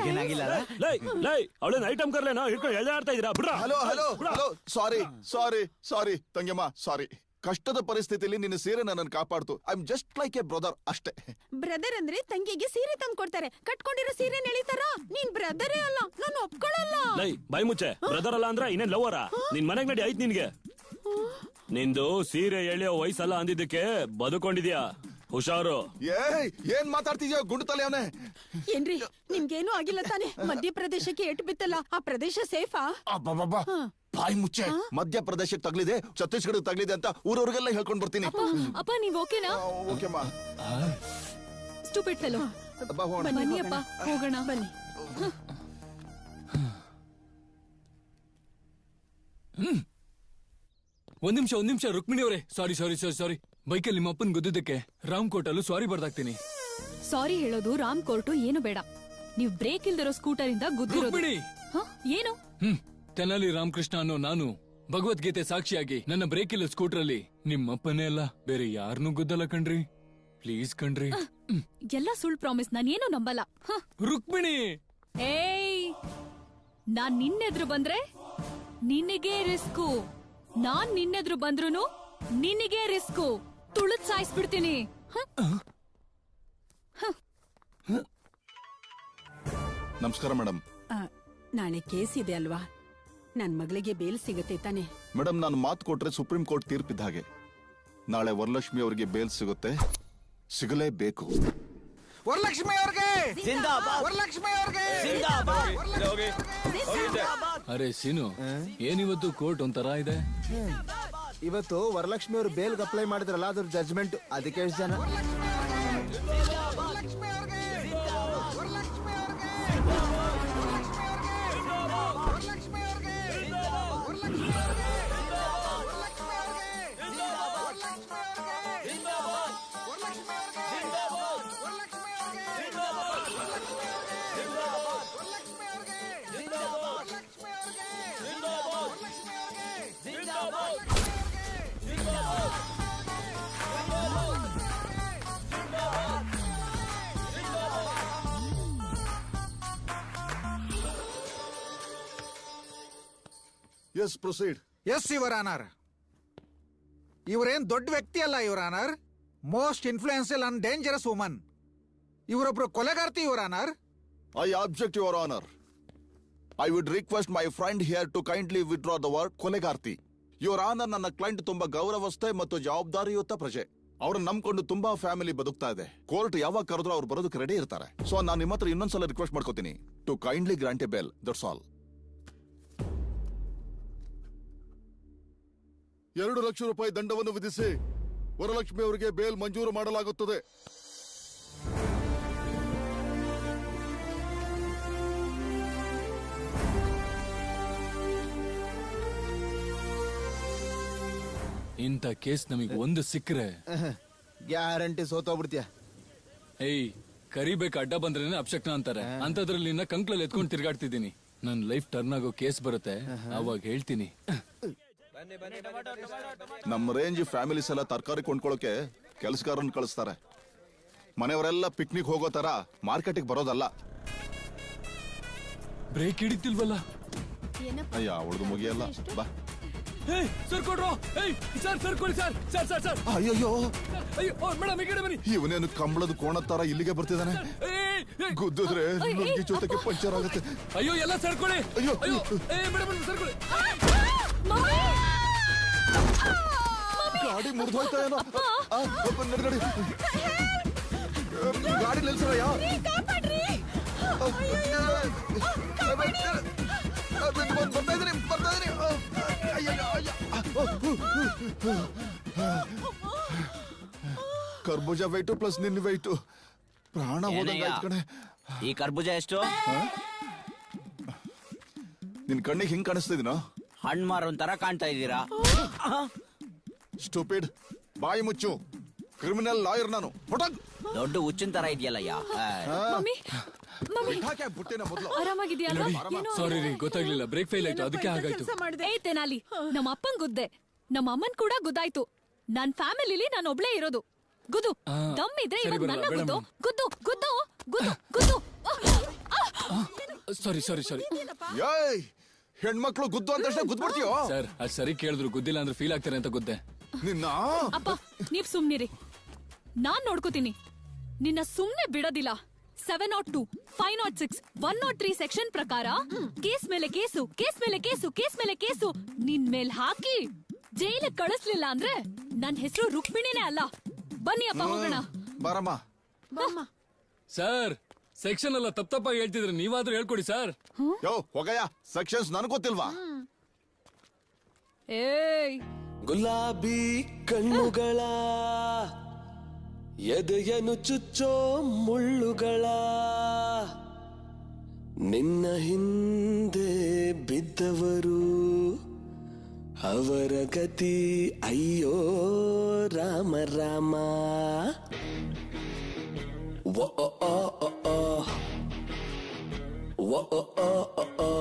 ಏನಾಗಿಲ್ಲ. ಅವಳೇನ್ ಐಟಮ್ ಕರ್ಲೇನೋ ಹಿಡ್ಕೊಂಡು ಎಳ್ದಾಡ್ತಾ ಇದ್ದೀರಾ? ಬಿಡ್ರ. ಹಲೋ ಸಾರಿ ತಂಗಿಯಮ್ಮ, ಸಾರಿ. ಕಷ್ಟದ ಪರಿಸ್ಥಿತಿಯಲ್ಲಿ ನಿನ್ನ ಸೀರೆ ನನ್ನನ್ನು ಕಾಪಾಡ್ತು. I am just like a brother ಅಷ್ಟೇ. ಬ್ರದರ್ ಅಂದ್ರೆ ತಂಗಿಗೆ ಸೀರೆ ತಂದು ಕೊಡ್ತಾರೆ, ಕಟ್ಕೊಂಡಿರೋ ಸೀರೆ ಎಳಿತಾರ. ನೀನ್ ಬ್ರದರೇ ಅಲ್ಲ, ನಾನು ಒಪ್ಕೊಳ್ಳಲ್ಲ. ಬಾಯ್ ಮುಚ್ಚೆ. ಬ್ರದರ್ ಅಲ್ಲ ಅಂದ್ರೆ ಇನ್ನೇನ್ ಲವರ? ನಿನ್ ಮನೆಗ್ ನಡಿ ಆಯ್ತು ನಿನ್ಗೆ. ನಿಂದು ಸೀರೆ ಎಳೆಯೋ ವಯಸ್ಸಲ್ಲ ಅಂದಿದ್ದಕ್ಕೆ ಬದುಕೊಂಡಿದ್ಯಾ, ಹುಷಾರು. ಏನ್ ಮಾತಾಡ್ತಿದ್ಯೋ ಗುಂಡು ತಲೆ ಅವನೇ? ಏನ್ರಿ, ನಿಮ್ಗೇನು ಆಗಿಲ್ಲ ತಾನೆ? ಮಧ್ಯಪ್ರದೇಶಕ್ಕೆ ಏಟು ಬಿತ್ತಲ್ಲ, ಆ ಪ್ರದೇಶ ಸೇಫಾ? ಬಾಯಿ ಮುಚ್ಚೆ. ಮಧ್ಯಪ್ರದೇಶಕ್ಕೆ ತಗ್ಲಿದೆ, ಛತ್ತೀಸ್ಗಢ ತಗ್ಲಿದೆ ಅಂತ ಊರವ್ರಿಗೆಲ್ಲ ಹೇಳ್ಕೊಂಡ್ ಬರ್ತೀನಿ. ಅಪ್ಪ ನೀವ್ ಓಕೆನಾ? ಓಕೆಮ್ಮ. Stupid fellow. ಬನ್ನಿ ಅಪ್ಪ, ಹೋಗೋಣ ಬನ್ನಿ. ಒಂದ್ ನಿಮಿಷ ರುಕ್ಮಿಣಿ ಅವರೇ, ಸಾರಿ. ಬೈಕಲ್ಲಿ ನಿಮ್ಮ ಅಪ್ಪನ್ ಗುದ್ದಿದ್ದಕ್ಕೆ ರಾಮ್ ಕೋರ್ಟಲ್ಲೂ ಸಾರಿ ಬರ್ದಾಕ್ತೀನಿ. ಸಾರಿ ಹೇಳೋದು ರಾಮ್ ಕೋರ್ಟು ಏನು ಬೇಡ. ನೀವ್ ಬ್ರೇಕ್ ಇಲ್ದಿರೋ ಸ್ಕೂಟರ್ ಇಂದ ಗುದ್ದಿರೋದು. ಏನು? ತೆನಾಲಿ ರಾಮಕೃಷ್ಣ ಅನ್ನೋ ನಾನು ಭಗವದ್ಗೀತೆ ಸಾಕ್ಷಿಯಾಗಿ ನನ್ನ ಬ್ರೇಕ್ ಇಲ್ಲ ಸ್ಕೂಟರ್ ಅಲ್ಲಿ ನಿಮ್ಮಪ್ಪನೇ ಅಲ್ಲ ಬೇರೆ ಯಾರನ್ನೂ ಗುದ್ದಲ್ಲ ಕಣ್ರಿ. ಪ್ಲೀಸ್ ಕಣ್ರಿ. ಎಲ್ಲ ಸುಳ್ಳು ಪ್ರಾಮಿಸ್, ನಾನೇನು ನಂಬಲ್ಲ. ರುಕ್ಮಿಣಿ, ಏಯ್, ನಾನ್ ನಿನ್ನೆದ್ರು ಬಂದ್ರೆ ನಿನಗೆ ರಿಸ್ಕು, ನಾನ್ ನಿನ್ನೆದ್ರು ಬಂದ್ರು ನಿನಗೆ ರಿಸ್ಕು. ತುಳಿದ್ ಸಾಯಿಸ್ಬಿಡ್ತೀನಿ. ನಮಸ್ಕಾರ ಮೇಡಮ್. ನಾಳೆ ಕೇಸ್ ಇದೆ ಅಲ್ವಾ? ನನ್ ಮಗಳಿಗೆ ಬೇಲ್ ಸಿಗತ್ತೆ ತಾನೆ? ಮೇಡಮ್, ನಾನು ಮಾತು ಕೊಟ್ರೆ ಸುಪ್ರೀಂ ಕೋರ್ಟ್ ತೀರ್ಪಿದ್ದ ಹಾಗೆ. ನಾಳೆ ವರಲಕ್ಷ್ಮಿ ಅವರಿಗೆ ಬೇಲ್ ಸಿಗುತ್ತೆ, ಸಿಗಲೇಬೇಕು. ವರಲಕ್ಷ್ಮಿ ಅವ್ರಿಗೆ ಜಿಂದಾಬಾದ್. ವರಲಕ್ಷ್ಮಿ ಅವ್ರಿಗೆ ಅರೆ ಸೀನು, ಏನಿವತ್ತು ಕೋರ್ಟ್ ಒಂಥರ ಇದೆ. ಇವತ್ತು ವರಲಕ್ಷ್ಮಿ ಅವರು ಬೇಲ್ಗೆ ಅಪ್ಲೈ ಮಾಡಿದ್ರಲ್ಲ, ಅದ್ರ ಜಡ್ಜ್ಮೆಂಟ್. ಅದಕ್ಕೆ ಎಷ್ಟು ಜನ ವರಲಕ್ಷ್ಮಿ ಅವ್ರಿಗೆ ವರಲಕ್ಷ್ಮಿ ಅವ್ರಿಗೆ ವರಲಕ್ಷ್ಮಿ ಅವ್ರಿಗೆ ವರಲಕ್ಷ್ಮಿ ಅವ್ರಿಗೆ yes, proceed. Yes your honour. ಇವರೇನ್ ದೊಡ್ಡ ವ್ಯಕ್ತಿ ಅಲ್ಲ your honour. Most influential and dangerous woman. ಇವರೊಬ್ರು ಕೊಲೆಗಾರ್ತಿ your honour. I object your honour. I would request my friend here to kindly withdraw the word ಕೊಲೆಗಾರ್ತಿ. ಯುವರ್ ಆನರ್, ನನ್ನ client ತುಂಬಾ ಗೌರವಸ್ಥೆ ಮತ್ತು ಜವಾಬ್ದಾರಿಯುತ ಪ್ರಜೆ. ಅವ್ರನ್ನ ನಂಬ್ಕೊಂಡು ತುಂಬಾ ಫ್ಯಾಮಿಲಿ ಬದುಕ್ತಾ ಇದೆ. ಕೋರ್ಟ್ ಯಾವಾಗ ಕರೆದ್ರೂ ಅವ್ರು ಬರೋದಕ್ಕೆ ರೆಡಿ ಇರ್ತಾರೆ. ಸೊ ನಾನು ನಿಮ್ಮ ಹತ್ರ ಇನ್ನೊಂದ್ಸಲ ರಿಕ್ವೆಸ್ಟ್ ಮಾಡ್ಕೋತೀನಿ to kindly grant a bail. That's all. 2 lakh ರೂಪಾಯಿ ದಂಡವನ್ನು ವಿಧಿಸಿ ವರಲಕ್ಷ್ಮಿ ಅವರಿಗೆ ಬೇಲ್ ಮಂಜೂರು ಮಾಡಲಾಗುತ್ತದೆ. ಇಂಥ ಕೇಸ್ ನಮಗೆ ಒಂದು ಸಿಕ್ಕರೆ ಗ್ಯಾರಂಟಿ ಸೋತೋಗ್ಬಿಡ್ತೀಯ. ಏಯ್, ಕರಿಬೇಕು ಅಡ್ಡ ಬಂದ್ರೇನೆ ಅಪಶಕ್ನ ಅಂತಾರೆ. ಅಂತದ್ರಲ್ಲಿ ನಿನ್ನ ಕಂಕ್ಳಲ್ಲಿ ಎತ್ಕೊಂಡು ತಿರ್ಗಾಡ್ತಿದ್ದೀನಿ. ನನ್ ಲೈಫ್ ಟರ್ನ್ ಆಗೋ ಕೇಸ್ ಬರುತ್ತೆ, ಅವಾಗ ಹೇಳ್ತೀನಿ. ನಮ್ಮ ರೇಂಜ್ ಫ್ಯಾಮಿಲೀಸ್ ಎಲ್ಲ ತರಕಾರಿ ಕೊಂಡ್ಕೊಳ್ಳೋಕೆ ಕೆಲಸಗಾರನ್ ಕಳಿಸ್ತಾರೆ. ಮನೆಯವರೆಲ್ಲ ಪಿಕ್ನಿಕ್ ಹೋಗೋ ತರ ಮಾರ್ಕೆಟಿಗೆ ಬರೋದಲ್ಲ. ಬ್ರೇಕ್ ಹಿಡಿತಿಲ್ವಲ್ಲ? ಅಯ್ಯ, ಅವಳದು ಮುಗಿಯಲ್ಲ. ಬಾ. ಸರ್ ಕೊಡ್ರೋ. ಸರ್ ಕೊಡಿ ಸರ್. ಸರ್ ಅಯ್ಯೋ, ಅಯ್ಯೋ ಮೇಡಮ್, ಈ ಕಡೆ ಬನ್ನಿ. ಇವನೇನು ಕಂಬಳದ ಕೋಣ ತರ ಇಲ್ಲಿಗೆ ಬರ್ತಿದ್ದಾನೆ. ಗುದ್ದಿದ್ರೆ ನುಗ್ಗಿ ಜೊತೆಗೆ ಪಂಚರ್ ಆಗುತ್ತೆ. ಅಯ್ಯೋ, ಎಲ್ಲ ಸರ್ಕೊಳ್ಳಿ. ಅಯ್ಯೋ ಮೇಡಮ್ ಸರ್ಕೊಳ್ಳಿ. ಗಾಡಿ ಮುರಿದೋಯ್ತಾ ಏನೋ. ನಡಿ ಗಾಡಿ ನಿಲ್ಸರಯ್ಯ. ಬರ್ತಾ ಇದ್ದೀನಿ. ಕರ್ಬೂಜ ವೈಟು ಪ್ಲಸ್ ನಿನ್ನ ವೈಟು ಪ್ರಾಣ ಹೋದಂಗ ಕಣೆ. ಈ ಕರ್ಬೂಜ ಎಷ್ಟು? ನಿನ್ ಕಣ್ಣಿಗೆ ಹಿಂಗ್ ಕಾಣಿಸ್ತಿದ್ದೀನೋ? ಹಣ್ಣು ಮಾರೋ ತರ ಕಾಣ್ತಾ ಇದ್ದೀರಾ. ಸ್ಟೂಪಿಡ್, ಬಾಯಿ ಮುಚ್ಚು. ಕ್ರಿಮಿನಲ್ ಲಾಯರ್ ನಾನು. ದೊಡ್ಡ ಹುಚ್ಚಿನ ತರ ಇದೆಯಲ್ಲಯ್ಯ. ಆರಾಮಾಗಿದ್ಯಾ? ಸಾರಿ ರೀ, ಗೊತ್ತಾಗ್ಲಿಲ್ಲ. ಬ್ರೇಕ್ ಫೇಲ್ ಆಯ್ತು, ಅದಕ್ಕೆ ಹಾಗಾಯ್ತು. ಏ ತೆನಾಲಿ, ನಮ್ಮ ಅಪ್ಪನ್ ಗುದ್ದೆ, ನಮ್ಮ ಅಮ್ಮನ್ ಕೂಡ ಗುದ್ದಾಯ್ತು. ನನ್ ಫ್ಯಾಮಿಲಿಲಿ ನಾನು ಒಬ್ಳೇ ಇರೋದು. ಗುದ್ದು ದಮ್ ಇದ್ರೆ ಇವಾಗ ನನ್ನ ಗುದ್ದು. ಗುದ್ದು ಗುದ್ದು ಗುದ್ದು ಗುದ್ದು. ಸಾರಿ. ಏಯ್, ಹೆಣ್ಮಕ್ಳು ಗುದ್ದು ಅಂತ ತಕ್ಷಣ ಗುದ್ಬಿಡ್ತೀಯೋ? ಸರ್, ಅದ್ ಸರಿ ಕೇಳಿದ್ರು, ಗುದ್ದಿಲ್ಲ ಅಂದ್ರೆ ಫೀಲ್ ಆಗ್ತಾರೆ ಅಂತ ಗುದ್ದೆ. ನಿನ್ನ ಅಪ್ಪ, ನೀವ್ ಸುಮ್ನಿರಿ, ನಾನ್ ನೋಡ್ಕೋತೀನಿ. ನಿನ್ನ ಸುಮ್ನೆ ಬಿಡೋದಿಲ್ಲ. 702, 506, 103 ಸೆಕ್ಷನ್ ಪ್ರಕಾರ ಕೇಸ್ ಮೇಲೆ ಕೇಸು, ಕೇಸ್ ಮೇಲೆ ಕೇಸು, ಕೇಸ್ ಮೇಲೆ ಕೇಸು ನಿನ್ ಮೇಲ್ ಹಾಕಿ ಜೈಲಿಗೆ ಕಳಿಸ್ಲಿಲ್ಲ ಅಂದ್ರೆ ನನ್ ಹೆಸರು ರುಕ್ಮಿಣಿನೇ ಅಲ್ಲ. ಬನ್ನಿ ಅಪ್ಪ, ಹೋಗೋಣ. ಬಾರಮ್ಮ. ಸರ್, ಸೆಕ್ಷನ್ ಎಲ್ಲ ತಪ್ಪಾಗಿ ಹೇಳ್ತಿದ್ರೆ ನೀವಾದ್ರೂ ಹೇಳ್ಕೊಡಿ ಸರ್. ಯೋ ಹೋಗಯ್ಯ, ಸೆಕ್ಷನ್ಸ್ ನನಗೆ ಗೊತ್ತಿಲ್ವಾ? ಏಯ್, ಗುಲಾಬಿ ಕಣ್ಣುಗಳ ಎದೆಯನು ಚುಚ್ಚೋ ಮುಳ್ಳುಗಳ, ನಿನ್ನ ಹಿಂದೆ ಬಿದ್ದವರು ಅವರ ಗತಿ ಅಯ್ಯೋ ರಾಮ ರಾಮ. ಓ ಓ ಓ ಓ ಓ ಓ ಓ ಓ.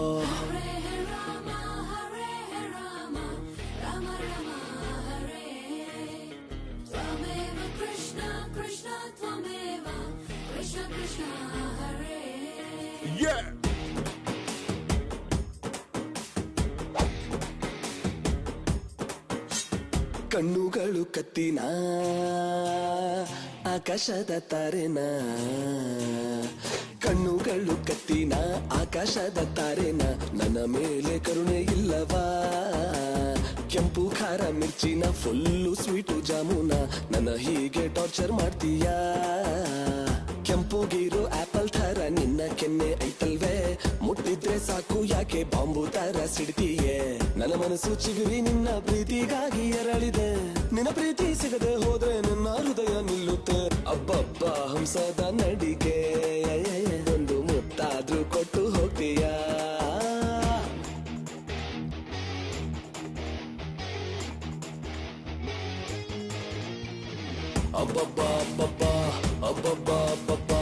ಕಣ್ಣುಗಳು ಕತ್ತಿನ ಆಕಾಶದ ತಾರೆನ, ಕಣ್ಣುಗಳು ಕತ್ತಿನ ಆಕಾಶದ ತಾರೆನ ನನ್ನ ಮೇಲೆ ಕರುಣೆ ಇಲ್ಲವಾ ಕೆಂಪು ಖಾರ ಮಿರ್ಚಿನ ಫುಲ್ಲು ಸ್ವೀಟು ಜಾಮೂನ ನನ್ನ ಹೀಗೆ ಟಾರ್ಚರ್ ಮಾಡ್ತೀಯಾ ಕೆಂಪುಗಿರೋ ಆಪಲ್ ಥರ ನಿನ್ನ ಕೆನ್ನೆ ಐತಲ್ವೇ ಮುಟ್ಟಿದ್ರೆ ಸಾಕು ಯಾಕೆ ಬಾಂಬು ತರ ಸಿಡ್ತೀಯೇ ನನ್ನ ಮನಸ್ಸು ಚಿಗುರಿ ನಿನ್ನ ಪ್ರೀತಿಗಾಗಿ ಎರಳಿದೆ ನಿನ್ನ ಪ್ರೀತಿ ಸಿಗದೆ ಹೋದ್ರೆ ನನ್ನ ಹೃದಯ ನಿಲ್ಲುತ್ತೆ ಅಬ್ಬಬ್ಬ ಹಂಸದ ನಡಿಗೆ ಒಂದು ಮುತ್ತಾದ್ರೂ ಕೊಟ್ಟು ಹೋಗ್ತೀಯಾ ಅಬ್ಬಬ್ಬ ಅಬ್ಬಬ್ಬ ಅಬ್ಬಬ್ಬ ಅಬ್ಬಬ್ಬ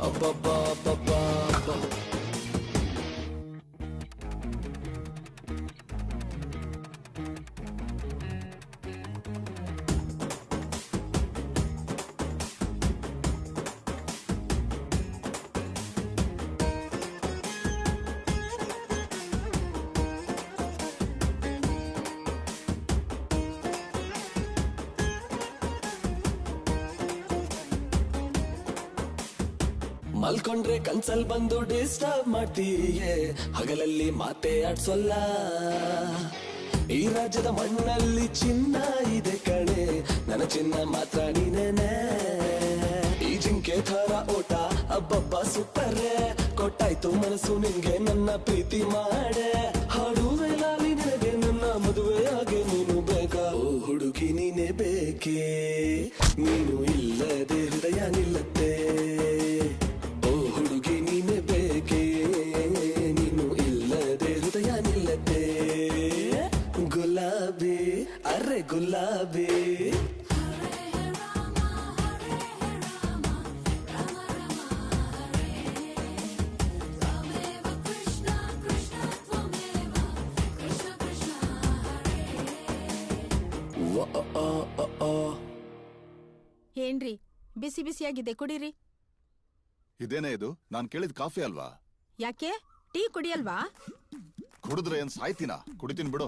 ಅಬ್ಬಬ್ಬ ಅಬ್ಬಬ್ಬ ಮಲ್ಕೊಂಡ್ರೆ ಕನ್ಸಲ್ ಬಂದು ಡಿಸ್ಟರ್ಬ್ ಮಾಡ್ತೀಯೇ ಹಗಲಲ್ಲಿ ಮಾತೆ ಆಡ್ಸೋಲ್ಲ ಈ ರಾಜ್ಯದ ಮಣ್ಣಲ್ಲಿ ಚಿನ್ನ ಇದೆ ಕಣೆ ನನ್ನ ಚಿನ್ನ ಮಾತ್ರ ನೀನೇನೆ ಈ ಜಿಂಕೆ ಥರ ಓಟ ಅಬ್ಬಬ್ಬ ಸೂಪರ್ ಕೊಟ್ಟಾಯ್ತು ಮನಸ್ಸು ನಿನ್ಗೆ ನನ್ನ ಪ್ರೀತಿ ಮಾಡೆ ಹಾಡುವೆ ಲಾಲಿ ನಿನಗೆ ನನ್ನ ಮದುವೆ ಹಾಗೆ ನೀನು ಬೇಕಾ ಓ ಹುಡುಗಿ ನೀನೇ ಬೇಕೇ ನೀನು ಇಲ್ಲದೆ ಹೃದಯ ನಿಲ್ಲತ್ತೆ ಓ ಹುಡುಗಿ ನೀನೇ ಬೇಕೇ ನೀನು ಇಲ್ಲದೆ ಹೃದಯ ನಿಲ್ಲತ್ತೆ ಗುಲಾಬಿ ಅರೆ ಗುಲಾಬಿ ಏನ್ರಿ ಬಿಸಿ ಬಿಸಿಯಾಗಿದೆ ಕುಡೀರಿ. ಇದೇನೇ ಇದು ನಾನ್ ಕೇಳಿದ್ ಕಾಫಿ ಅಲ್ವಾ? ಯಾಕೆ ಟೀ ಕುಡಿಯಲ್ವಾ? ಕುಡಿದ್ರೆ ಏನ್ ಸಾಯ್ತೀನ? ಕುಡಿತೀನಿ ಬಿಡು.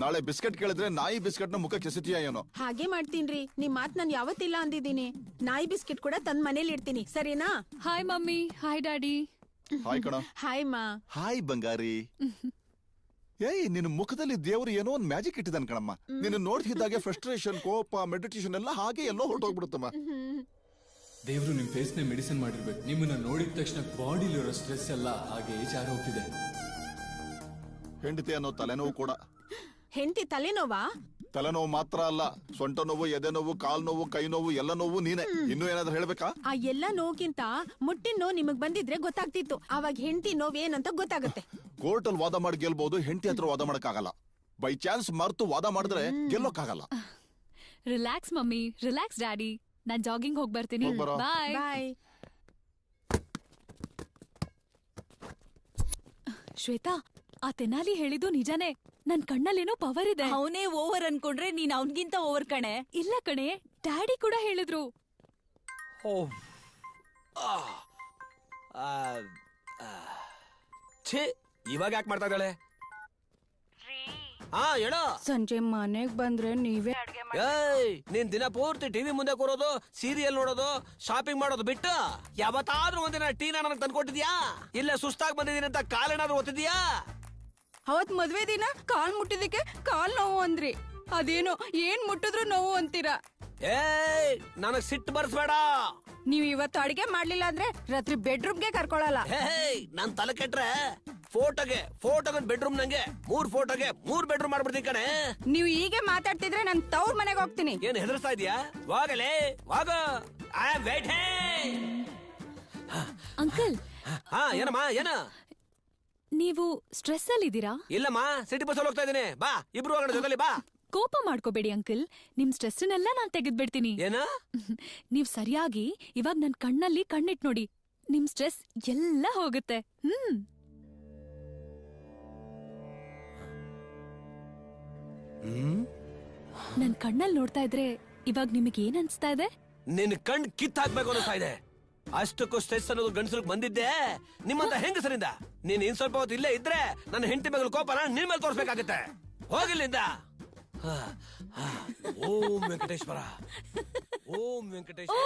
ನಾಳೆ ಬಿಸ್ಕೆಟ್ ಕೇಳಿದ್ರೆ ನಾಯಿ ಬಿಸ್ಕೆಟ್ ನ ಮುಖಕ್ಕೆ ಎಸಿತೀಯ ಏನೋ? ಹಾಗೆ ಮಾಡ್ತೀನ್ರಿ. ನಿಮ್ ಮಾತ್ ನಾನ್ ಯಾವತ್ತಿಲ್ಲ ಅಂದಿದ್ದೀನಿ. ನಾಯಿ ಬಿಸ್ಕೆಟ್ ಕೂಡ ತಂದ್ ಮನೇಲಿ ಇಡ್ತೀನಿ, ಸರಿನಾ? Hi mummy. Hi daddy. Hi ಕಣ. ಹಾಯ್ ಮಾ. ಹಾಯ್ ಬಂಗಾರಿ. ಏಯ್ ನಿನ್ನ ಮುಖದಲ್ಲಿ ದೇವ್ರು ಏನೋ ಒಂದ್ ಮ್ಯಾಜಿಕ್ ಇಟ್ಟಿದ್ದಾನ ಕಣಮ್ಮ. ನಿನ್ನ ನೋಡ್ತಿದ್ದಾಗೆ ಫ್ರಸ್ಟ್ರೇಷನ್, ಕೋಪ, ಮೆಡಿಟೇಷನ್ ಎಲ್ಲ ಹಾಗೆ ಎಲ್ಲೋ ಹೊರಟೋಗ್ಬಿಡುತ್ತಮ್ಮ. ದೇವ್ರು ನಿಮ್ ಫೇಸ್ ನೇ ಮೆಡಿಸಿನ್ ಮಾಡಿರ್ಬೇಕು. ನಿಮ್ಮನ್ನ ನೋಡಿದ ತಕ್ಷಣ ಬಾಡಿಲಿರೋ ಸ್ಟ್ರೆಸ್ ಎಲ್ಲ ಹಾಗೆ ಜಾರ ಹೋಗ್ತಿದೆ. ಹೆಂಡತಿ ಅನ್ನೋ ತಲೆನೋವು ಕೂಡ. ಹೆಂಡತಿ ತಲೆನೋವಾ? ತಲೆನೋವು ಮಾತ್ರ ಅಲ್ಲ, ಸೊಂಟ ನೋವು, ಎದೆ ನೋವು, ಕಾಲ್ ನೋವು, ಕೈ ನೋವು ಎಲ್ಲ ನೋವು ನೀನೆ. ಇನ್ನೂ ಏನಾದ್ರೂ ಹೇಳ್ಬೇಕಾ? ಆ ಎಲ್ಲ ನೋವ್ಗಿಂತ ಮುಟ್ಟಿನ ನೋವು ನಿಮಗ್ ಬಂದಿದ್ರೆ ಗೊತ್ತಾಗ್ತಿತ್ತು. ಅವಾಗ ಹೆಂಡತಿ ನೋವು ಏನಂತ ಗೊತ್ತಾಗುತ್ತೆ. ಕೋರ್ಟ್ ಅಲ್ಲಿ ವಾದ ಮಾಡಿ ಗೆಲ್ಬಹುದು, ಹೆಂಡತಿ ಹತ್ರ ವಾದ ಮಾಡಕ್ಕಾಗಲ್ಲ. ಬೈ ಚಾನ್ಸ್ ಮರ್ತು ವಾದ ಮಾಡಿದ್ರೆ ಗೆಲ್ಲೋಕ್ಕಾಗಲ್ಲ. Relax mummy, relax daddy. ನಾನ್ ಜಾಗಿಂಗ್ ಹೋಗ್ ಬರ್ತೀನಿ. ಬಾಯ್ ಬಾಯ್. ಶ್ವೇತಾ, ಆ ತೆನಾಲಿ ಹೇಳಿದ್ದು ನಿಜಾನೇ. ನನ್ ಕಣ್ಣಲ್ಲೇನೋ ಪವರ್ ಇದೆ. ಅವನೇ ಓವರ್ ಅನ್ಕೊಂಡ್ರೆ ನೀನ್ ಅವನ್ಗಿಂತ ಓವರ್ ಕಣೆ. ಇಲ್ಲ ಕಣೆ, ಡ್ಯಾಡಿ ಕೂಡ ಹೇಳಿದ್ರು. ಛೇ, ಇವಾಗ ಯಾಕೆ ಮಾಡ್ತಾ ಇದ್ದಾಳೆ? ಹಾ ಹೇಳೋ. ಸಂಜೆ ಮನೆಗ್ ಬಂದ್ರೆ ನೀವೇ ಏಯ್, ನೀನ್ ದಿನ ಪೂರ್ತಿ ಟಿವಿ ಮುಂದೆ ಕೂರೋದು, ಸೀರಿಯಲ್ ನೋಡೋದು, ಶಾಪಿಂಗ್ ಮಾಡೋದು ಬಿಟ್ಟು ಯಾವತ್ತಾದ್ರೂ ಒಂದಿನ ಟೀನ ನನಗೆ ತಂದ್ಕೊಟ್ಟಿದ್ಯಾ? ಇಲ್ಲ ಸುಸ್ತಾಗಿ ಬಂದಿದ್ದೀನಿ ಅಂತ ಕಾಲೇನಾದ್ರೂ ಓದ್ತಿದ್ಯಾ? ಅವತ್ ಮದ್ವೆ ದಿನ ಕಾಲ್ ಮುಟ್ಟಿದಕ್ಕೆ ಕಾಲ್ ನೋವು ಅಂದ್ರಿ. ಅದೇನೋ ಏನ್ ಮುಟ್ಟಿದ್ರು ನೋವು ಅಂತೀರಾ. ಏಯ್, ನನಗ್ ಸಿಟ್ಟು ಬರ್ಸ್ಬೇಡ. ನೀವ್ ಇವತ್ತು ಅಡಿಗೆ ಮಾಡ್ಲಿಲ್ಲ ಅಂದ್ರೆ ರಾತ್ರಿ ಬೆಡ್ರೂಮ್ಗೆ ಕರ್ಕೊಳಲ್ಲ. ಏಯ್, ನನ್ ತಲೆ ಕೆಟ್ರೆ ಫೋಟೋಗೆ ಬೆಡ್ರೂಮ್ ನಂಗೆ 3 ಫೋಟೋಗೆ 3 ಬೆಡ್ರೂಮ್ ಮಾಡ್ಬಿಡ್ತೀನಿ ಕಣೆ. ನೀವ್ ಹೀಗೆ ಮಾತಾಡ್ತಿದ್ರೆ ನಾನ್ ತವ್ರ ಮನೆಗೆ ಹೋಗ್ತೀನಿ. ಏನ್ ಹೆದರ್ಸ್ತಾ ಇದೀಯಾ? ವಾಗಲೇ ವಾಗ. I am waiting. ಅಂಕಲ್. ಹಾ ಏನಮ್ಮ, ಏನ? ನೀವು ಸ್ಟ್ರೆಸ್ ಅಲ್ಲಿ ಇದ್ದೀರಾ? ಇಲ್ಲಮ್ಮ, ಸಿಟಿ ಬಸ್ ಅಲ್ಲಿ ಹೋಗ್ತಾ ಇದೀನಿ. ಬಾ, ಇಬ್ರು ಹೋಗೋಣ ಜೊತೆಲಿ. ಬಾ. ಕೋಪ ಮಾಡ್ಕೋಬೇಡಿ ಅಂಕಲ್, ನಿಮ್ ಸ್ಟ್ರೆಸ್ನೆಲ್ಲ ನಾನ್ ತೆಗೆದ್ಬಿಡ್ತೀನಿ. ಏನ? ನೀವ್ ಸರಿಯಾಗಿ ಇವಾಗ ನನ್ ಕಣ್ಣಲ್ಲಿ ಕಣ್ಣಿಟ್ ನೋಡಿ, ನಿಮ್ ಸ್ಟ್ರೆಸ್ ಎಲ್ಲ ಹೋಗುತ್ತೆ. ನನ್ ಕಣ್ಣಲ್ಲಿ ನೋಡ್ತಾ ಇದ್ರೆ ಇವಾಗ ನಿಮಗೆ ಏನ್ ಅನ್ಸ್ತಾ ಇದೆ? ನಿನ್ ಕಣ್ ಕಿತ್ ಹಾಕ್ಬೇಕು ಅನಿಸ್ತಾ ಇದೆ. ಅಷ್ಟಕ್ಕೂ ಸ್ಟ್ರೆಸ್ ಅನ್ನೋದು ಗಂಡಸ್ರಿಗೆ ಬಂದಿದ್ದೆ ನಿಮ್ಮಂತ ಹೆಂಗಸರಿಂದ. ನೀನ್ ಇನ್ ಸ್ವಲ್ಪ ಹೊತ್ತು ಇಲ್ಲೇ ಇದ್ರೆ ನನ್ನ ಹೆಂಡತಿ ಮೇಲೆ ಕೋಪನ ನಿನ್ ಮೇಲೆ ತೋರ್ಸ್ಬೇಕಾಗತ್ತೆ. ಹೋಗಿಲ್ಲಿಂದ. ಓಂ ವೆಂಕಟೇಶ್ವರ, ಓಂ ವೆಂಕಟೇಶ್ವರ.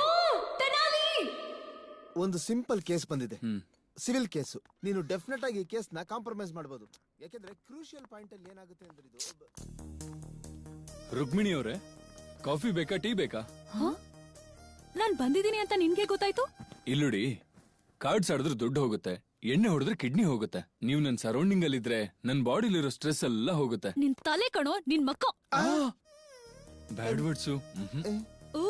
ಒಂದು ಸಿಂಪಲ್ ಕೇಸ್ ಬಂದಿದೆ, ಸಿವಿಲ್ ಕೇಸು. ನೀನು ಡೆಫಿನೆಟ್ ಆಗಿ ಈ ಕೇಸ್ನ ಕಾಂಪ್ರಮೈಸ್ ಮಾಡಬಹುದು. ಯಾಕೆಂದ್ರೆ ಕ್ರೂಷಿಯಲ್ ಪಾಯಿಂಟ್ ಅಲ್ಲಿ ಏನಾಗುತ್ತೆ ಅಂದ್ರೆ ಇದು ರುಕ್ಮಿಣಿ ಅವರೇ, ಕಾಫಿ ಬೇಕಾ ಟೀ ಬೇಕಾ? ನಾನ್ ಬಂದಿದ್ದೀನಿ ಅಂತ ನಿನ್ಗೆ ಗೊತ್ತಾಯ್ತು? ಇಲ್ಲುಡಿ, ಕಾರ್ಡ್ಸ್ ಆಡಿದ್ರೆ ದುಡ್ಡು ಹೋಗುತ್ತೆ, ಎಣ್ಣೆ ಹೊಡೆದ್ರೆ ಕಿಡ್ನಿ ಹೋಗುತ್ತೆ. ನೀವು ನನ್ ಸರೌಂಡಿಂಗ್ ಅಲ್ಲಿ ಇದ್ರೆ ನನ್ ಬಾಡಿಲಿರೋ ಸ್ಟ್ರೆಸ್ ಎಲ್ಲ ಹೋಗುತ್ತೆ. ನಿನ್ ತಲೆ ಕಣೋ, ನಿನ್ ಮಕ್ಕ. ಬ್ಯಾಡ್ ವರ್ಡ್ಸು. ಓ,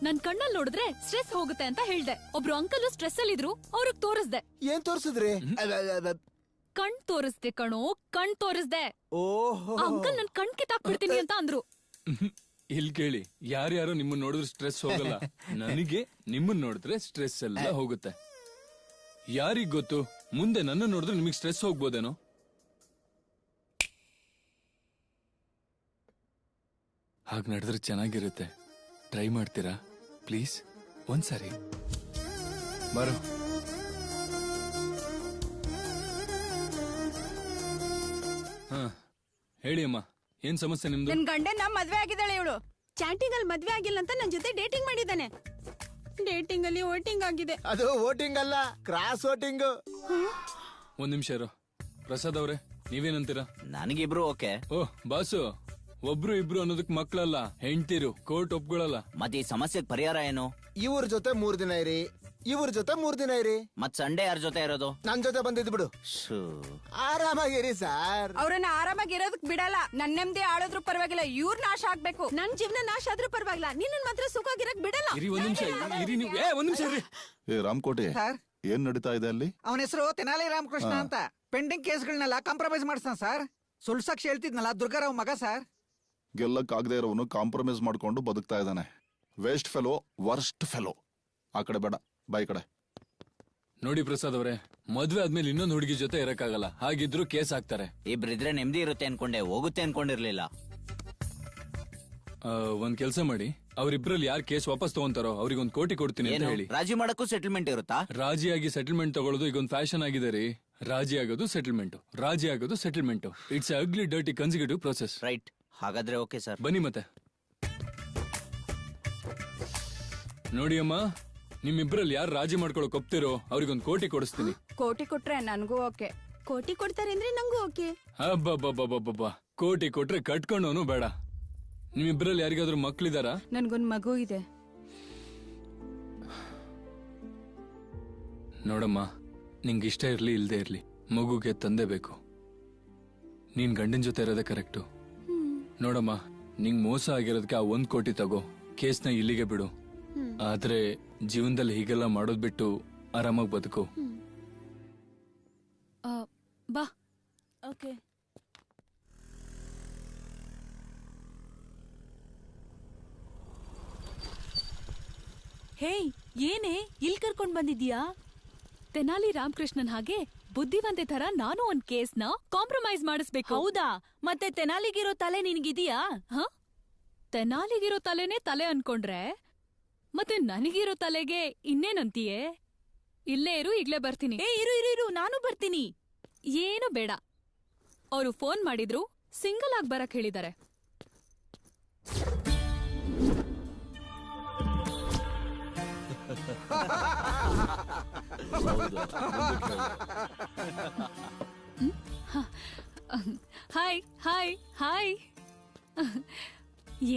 ನನ್ ಕಣ್ಣಲ್ಲಿ ನೋಡಿದ್ರೆ ಸ್ಟ್ರೆಸ್ ಹೋಗುತ್ತೆ ಅಂತ ಹೇಳ್ದೆ. ಒಬ್ರು ಅಂಕಲ್ ಸ್ಟ್ರೆಸ್ ಅಲ್ಲಿ ಇದ್ರು, ಅವ್ರಿಗೆ ತೋರಿಸ್ದೆ. ಏನ್ ತೋರಿಸಿದ್ರಿ? ಕಣ್ ತೋರಿಸ್ದೆ ಕಣೋ, ಕಣ್ ತೋರಿಸ್ದೆ. ಓಹೋ, ಅಂಕಲ್ ನನ್ ಕಣ್ ಕಿತ್ತಾಕ್ಬಿಡ್ತೀನಿ ಅಂತ ಅಂದ್ರು. ಇಲ್ ಕೇಳಿ, ಯಾರ್ಯಾರೋ ನಿಮ್ಮನ್ನ ನೋಡಿದ್ರೆ ಸ್ಟ್ರೆಸ್ ಹೋಗಲ್ಲ, ನನಗೆ ನಿಮ್ಮನ್ನ ನೋಡಿದ್ರೆ ಸ್ಟ್ರೆಸ್ ಎಲ್ಲ ಹೋಗುತ್ತೆ. ಯಾರಿಗ್ ಗೊತ್ತು, ಮುಂದೆ ನನ್ನ ನೋಡಿದ್ರೆ ನಿಮಗ್ ಸ್ಟ್ರೆಸ್ ಹೋಗ್ಬೋದೇನೋ. ಹಾಗ್ ನಡೆದ್ರೆ ಚೆನ್ನಾಗಿರುತ್ತೆ. ಟ್ರೈ ಮಾಡ್ತೀರಾ ಪ್ಲೀಸ್? ಒಂದ್ಸರಿ ಬರೋ. ಹಾ ಹೇಳಿ ಅಮ್ಮ, ಏನ್ ಸಮಸ್ಯೆ ನಿಮ್ದು? ನನ್ ಗಂಡನ ಮದ್ವೆ ಆಗಿದ್ದಾಳೆ ಇವಳು. ಚಾಟಿಂಗ್ ಅಲ್ಲಿ ಮದ್ವೆ ಆಗಿಲ್ಲ ಅಂತ ನನ್ ಜೊತೆ ಡೇಟಿಂಗ್ ಮಾಡಿದ್ದಾನೆ. ಡೇಟಿಂಗ್ ಅಲ್ಲಿ ವೋಟಿಂಗ್ ಆಗಿದೆ. ಅದು ವೋಟಿಂಗ್ ಅಲ್ಲ, ಕ್ರಾಸ್ ವೋಟಿಂಗ್. ಒಂದ್ ನಿಮಿಷ ಇರು. ಪ್ರಸಾದ್ ಅವ್ರೆ, ನೀವೇನಂತೀರಾ? ನನಗಿಬ್ರು ಓಕೆ. ಓಹ್ ಬಾಸು, ಒಬ್ರು ಇಬ್ರು ಅನ್ನೋದಕ್ ಮಕ್ಳಲ್ಲ, ಹೆಂಡ್ತಿರು. ಕೋರ್ಟ್ ಒಪ್ಕೊಳಲ್ಲ. ಮತ್ತೆ ಈ ಸಮಸ್ಯೆಗೆ ಪರಿಹಾರ ಏನು? ಇವ್ರ ಜೊತೆ 3 ದಿನ ಇರಿ, ಇವ್ರ ಜೊತೆ 3 ದಿನ ಇರಿ. ಮತ್ ಸಂಡೇ ಯಾರ ಜೊತೆ ಇರೋದು? ನನ್ ಜೊತೆ ಬಂದಿದ್ ಬಿಡು. ಆರಾಮಾಗಿರಿ ಸರ್. ಅವ್ರನ್ನ ಆರಾಮಾಗಿರೋದಕ್ ಬಿಡಲ್ಲ. ನನ್ ನೆಮ್ಮದಿ ಆಳೋದ್ರು ಪರವಾಗಿಲ್ಲ, ಇವ್ರ ನಾಶ ಆಗ್ಬೇಕು. ನನ್ ಜೀವನ ನಾಶ ಆದ್ರೂ ಪರವಾಗಿಲ್ಲ, ನಿನ್ನ ಮಾತ್ರ ಸುಖವಾಗಿರಕ್ ಬಿಡಲ್ಲ. ಇರಿ ಒಂದ್ ನಿಮಿಷ, ಇರಿ ನೀವು. ಒಂದ್ ನಿಮಿಷ ಇರಿ. ಏ ರಾಮಕೋಟೆ, ಸರ್, ಏನ್ ನಡೀತಾ ಇದೆ ಅಲ್ಲಿ? ಅವನ ಹೆಸರು ತೆನಾಲಿ ರಾಮಕೃಷ್ಣ ಅಂತ. ಪೆಂಡಿಂಗ್ ಕೇಸ್ಗಳನ್ನೆಲ್ಲ ಕಾಂಪ್ರಮೈಸ್ ಮಾಡ್ತಾನ ಸರ್. ಸುಳ್ಳು ಸಾಕ್ಷಿ ಹೇಳ್ತಿದ್ನಲ್ಲ, ದುರ್ಗಾರಾವ್ ಮಗ ಸರ್. ಗೆಲ್ಲಕ್ಕಾಗದೆ ಇರೋನು ಕಾಂಪ್ರಮೈಸ್ ಮಾಡ್ಕೊಂಡು ಬದುಕ್ತಾ ಇದ್ದಾನೆ. Waste fellow, worst fellow. ಆ ಕಡೆ ಬೇಡ, ಬಾಯಿ ಕಡೆ. ನೋಡಿ ಪ್ರಸಾದ್ ಅವರೇ, ಮದ್ವೆ ಆದ್ಮೇಲೆ ಇನ್ನೊಂದು ಹುಡುಗಿ ಜೊತೆ ಇರಕ್ಕಾಗಲ್ಲ. ಹಾಗಿದ್ರು ಕೇಸ್ ಹಾಕ್ತಾರೆ. ಇಬ್ರಿದ್ರೆ ನೆಮ್ಮದಿ ಇರುತ್ತೆ ಅನ್ಕೊಂಡೆ, ಹೋಗುತ್ತೆ ಅನ್ಕೊಂಡಿರ್ಲಿಲ್ಲ. ಒಂದ್ ಕೆಲ್ಸ ಮಾಡಿ, ಅವ್ರಿಬ್ರಲ್ಲಿ ಯಾರು ಕೇಸ್ ವಾಪಸ್ ತಗೊಂತಾರೋ ಅವ್ರಿಗೆ 1 ಕೋಟಿ ಕೊಡ್ತೀನಿ ಅಂತ ಹೇಳಿ. ರಾಜಿ ಮಾಡಕ್ಕೂ ಸೆಟಲ್ಮೆಂಟ್ ಇರುತ್ತಾ? ರಾಜಿಯಾಗಿ ಸೆಟಲ್ಮೆಂಟ್ ತಗೊಳ್ಳೋದು ಈಗ ಒಂದು ಫ್ಯಾಷನ್ ಆಗಿದೆ ರೀ. ರಾಜಿ ಆಗೋದು ಸೆಟಲ್ಮೆಂಟ್, ರಾಜಿ ಆಗೋದು settlement. It's ugly dirty consecutive process. Right, ಹಾಗಾದ್ರೆ ಓಕೆ ಸರ್. ಬನ್ನಿ ಮತ್ತೆ. ನೋಡಿ ಅಮ್ಮ, ನಿಮ್ಮಿಬ್ರಲ್ಲಿ ಯಾರು ರಾಜಿ ಮಾಡ್ಕೊಳಕ್ ಒಪ್ತಿರೋ ಅವ್ರಿಗೆ 1 ಕೋಟಿ ಕೊಡಿಸ್ತೀನಿ. ಕೋಟಿ ಕೊಟ್ರೆ ನನ್ಗೂ ಓಕೆ. ಕೋಟಿ ಕೊಡ್ತಾರೆ ಅಂದ್ರೆ ನಂಗೂ ಓಕೆ. ಅಬ್ಬಬ್ಬಬ್ಬಬ್ಬಬ್ಬ, ಕೋಟಿ ಕೊಟ್ರೆ ಕಟ್ಕೊಂಡವನು ಬೇಡ. ನಿಮ್ಮಿಬ್ರಲ್ಲಿ ಯಾರಿಗಾದ್ರೂ ಮಕ್ಳಿದಾರಾ? ನನ್ಗೊಂದ್ ಮಗು ಇದೆ. ನೋಡಮ್ಮ, ನಿಂಗೆ ಇಷ್ಟ ಇರ್ಲಿ ಇಲ್ದೇ ಇರ್ಲಿ, ಮಗುಗೆ ತಂದೆ ಬೇಕು. ನೀನ್ ಗಂಡನ್ ಜೊತೆ ಇರೋದೇ ಕರೆಕ್ಟು. ನೋಡಮ್ಮ, ನಿಂಗ್ ಮೋಸ ಆಗಿರೋದಕ್ಕೆ ಆ 1 ಕೋಟಿ ತಗೋ, ಕೇಸ್ನ ಇಲ್ಲಿಗೆ ಬಿಡು. ಆದ್ರೆ ಜೀವನದಲ್ಲಿ ಹೀಗೆಲ್ಲ ಮಾಡೋದ್ ಬಿಟ್ಟು ಆರಾಮಾಗಿ ಬದುಕು. ಬಾ. ಓಕೆ. ಹೇಯ್, ಏನೇ ಇಲ್ ಕರ್ಕೊಂಡ್ ಬಂದಿದ್ಯಾ? ತೆನಾಲಿ ರಾಮಕೃಷ್ಣನ್ ಹಾಗೆ ಬುದ್ಧಿವಂತೆ ತರ ನಾನು ಒಂದ್ ಕೇಸ್ನ ಕಾಂಪ್ರಮೈಸ್ ಮಾಡಿಸ್ಬೇಕು. ಹೌದಾ? ಮತ್ತೆ ತೆನಾಲಿಗಿರೋ ತಲೆ ನಿನ್ಗಿದೀಯಾ? ತೆನಾಲಿಗಿರೋ ತಲೆನೇ ತಲೆ ಅನ್ಕೊಂಡ್ರೆ ಮತ್ತೆ ನನಗಿರೋ ತಲೆಗೆ ಇನ್ನೇನಂತೀಯೇ? ಇಲ್ಲೇ ಇರು, ಈಗ್ಲೇ ಬರ್ತೀನಿ. ಇರು, ನಾನು ಬರ್ತೀನಿ. ಏನು ಬೇಡ. ಅವರು ಫೋನ್ ಮಾಡಿದ್ರು, ಸಿಂಗಲ್ ಆಗಿ ಬರಕ್ ಹೇಳಿದ್ದಾರೆ. Hi hi hi.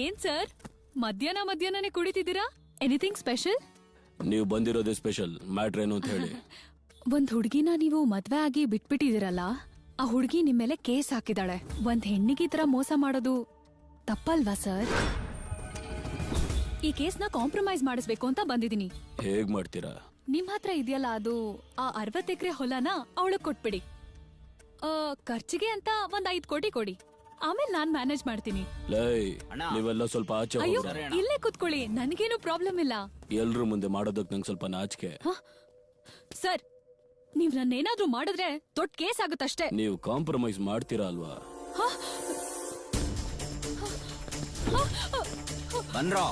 ಏನ್ ಸರ್, ಮಧ್ಯಾಹ್ನನೇ ಕುಡಿತಿದ್ದೀರಾ? Anything special? ನೀವು ಬಂದಿರೋದೇ ಸ್ಪೆಷಲ್. ಮ್ಯಾಟ್ರ್ ಏನು ಅಂತ ಹೇಳಿ. ಒಂದ್ ಹುಡ್ಗಿನ ನೀವು ಮದ್ವೆ ಆಗಿ ಬಿಟ್ಬಿಟ್ಟಿದಿರಲ್ಲ, ಆ ಹುಡ್ಗಿ ನಿಮ್ ಮೇಲೆ ಕೇಸ್ ಹಾಕಿದಾಳೆ. ಒಂದ್ ಹೆಣ್ಣಿಗೆ ಈ ತರ ಮೋಸ ಮಾಡೋದು ತಪ್ಪಲ್ವಾ ಸರ್? ಈ ಕೇಸ್ನ ಕಾಂಪ್ರಮೈಸ್ ಮಾಡಿಸ್ಬೇಕು ಅಂತ ಬಂದಿದ್ದೀನಿ. ಹೇಗ್ ಮಾಡ್ತೀರಾ? ನಿಮ್ ಹತ್ರ ಇದೆಯಲ್ಲ ಅದು, ಆ 60 ಎಕರೆ ಹೊಲನ ಅವಳಗ್ ಕೊಟ್ಬಿಡಿ. ಖರ್ಚಿಗೆ ಅಂತ ಒಂದ್ 5 ಕೋಟಿ ಕೊಡಿ, ಆಮೇಲೆ ನಾನ್ ಮ್ಯಾನೇಜ್ ಮಾಡ್ತೀನಿ. ಲೈ, ನೀವೆಲ್ಲ ಸ್ವಲ್ಪ ಆಚೆ ಅಯ್ಯೋ, ಹೋಗ್ರಿ. ಇಲ್ಲೇ ಕುತ್ಕೊಳ್ಳಿ, ನನ್ಗೇನು ಪ್ರಾಬ್ಲಮ್ ಇಲ್ಲ. ಎಲ್ರು ಮುಂದೆ ಮಾಡೋದಕ್ ನಂಗೆ ಸ್ವಲ್ಪ ನಾಚಿಕೆ. ಸರ್, ನೀವ್ ನನ್ನೇನಾದ್ರೂ ಮಾಡಿದ್ರೆ ದೊಡ್ಡ ಕೇಸ್ ಆಗುತ್ತಷ್ಟೇ. ನೀವು ಕಾಂಪ್ರಮೈಸ್ ಮಾಡ್ತೀರಾ ಅಲ್ವಾ? ಬನ್ರೋ.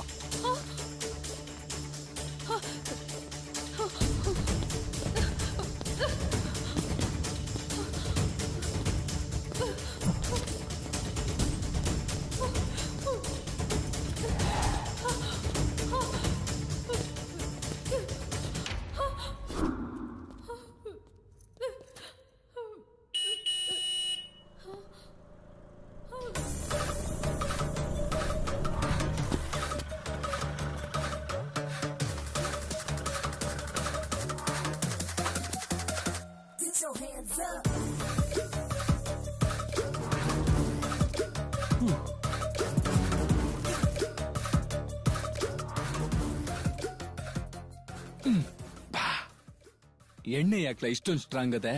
ಎಣ್ಣೆ ಯಾಕ್ಲ ಇಷ್ಟೊಂದು ಸ್ಟ್ರಾಂಗ್ ಅದೆ?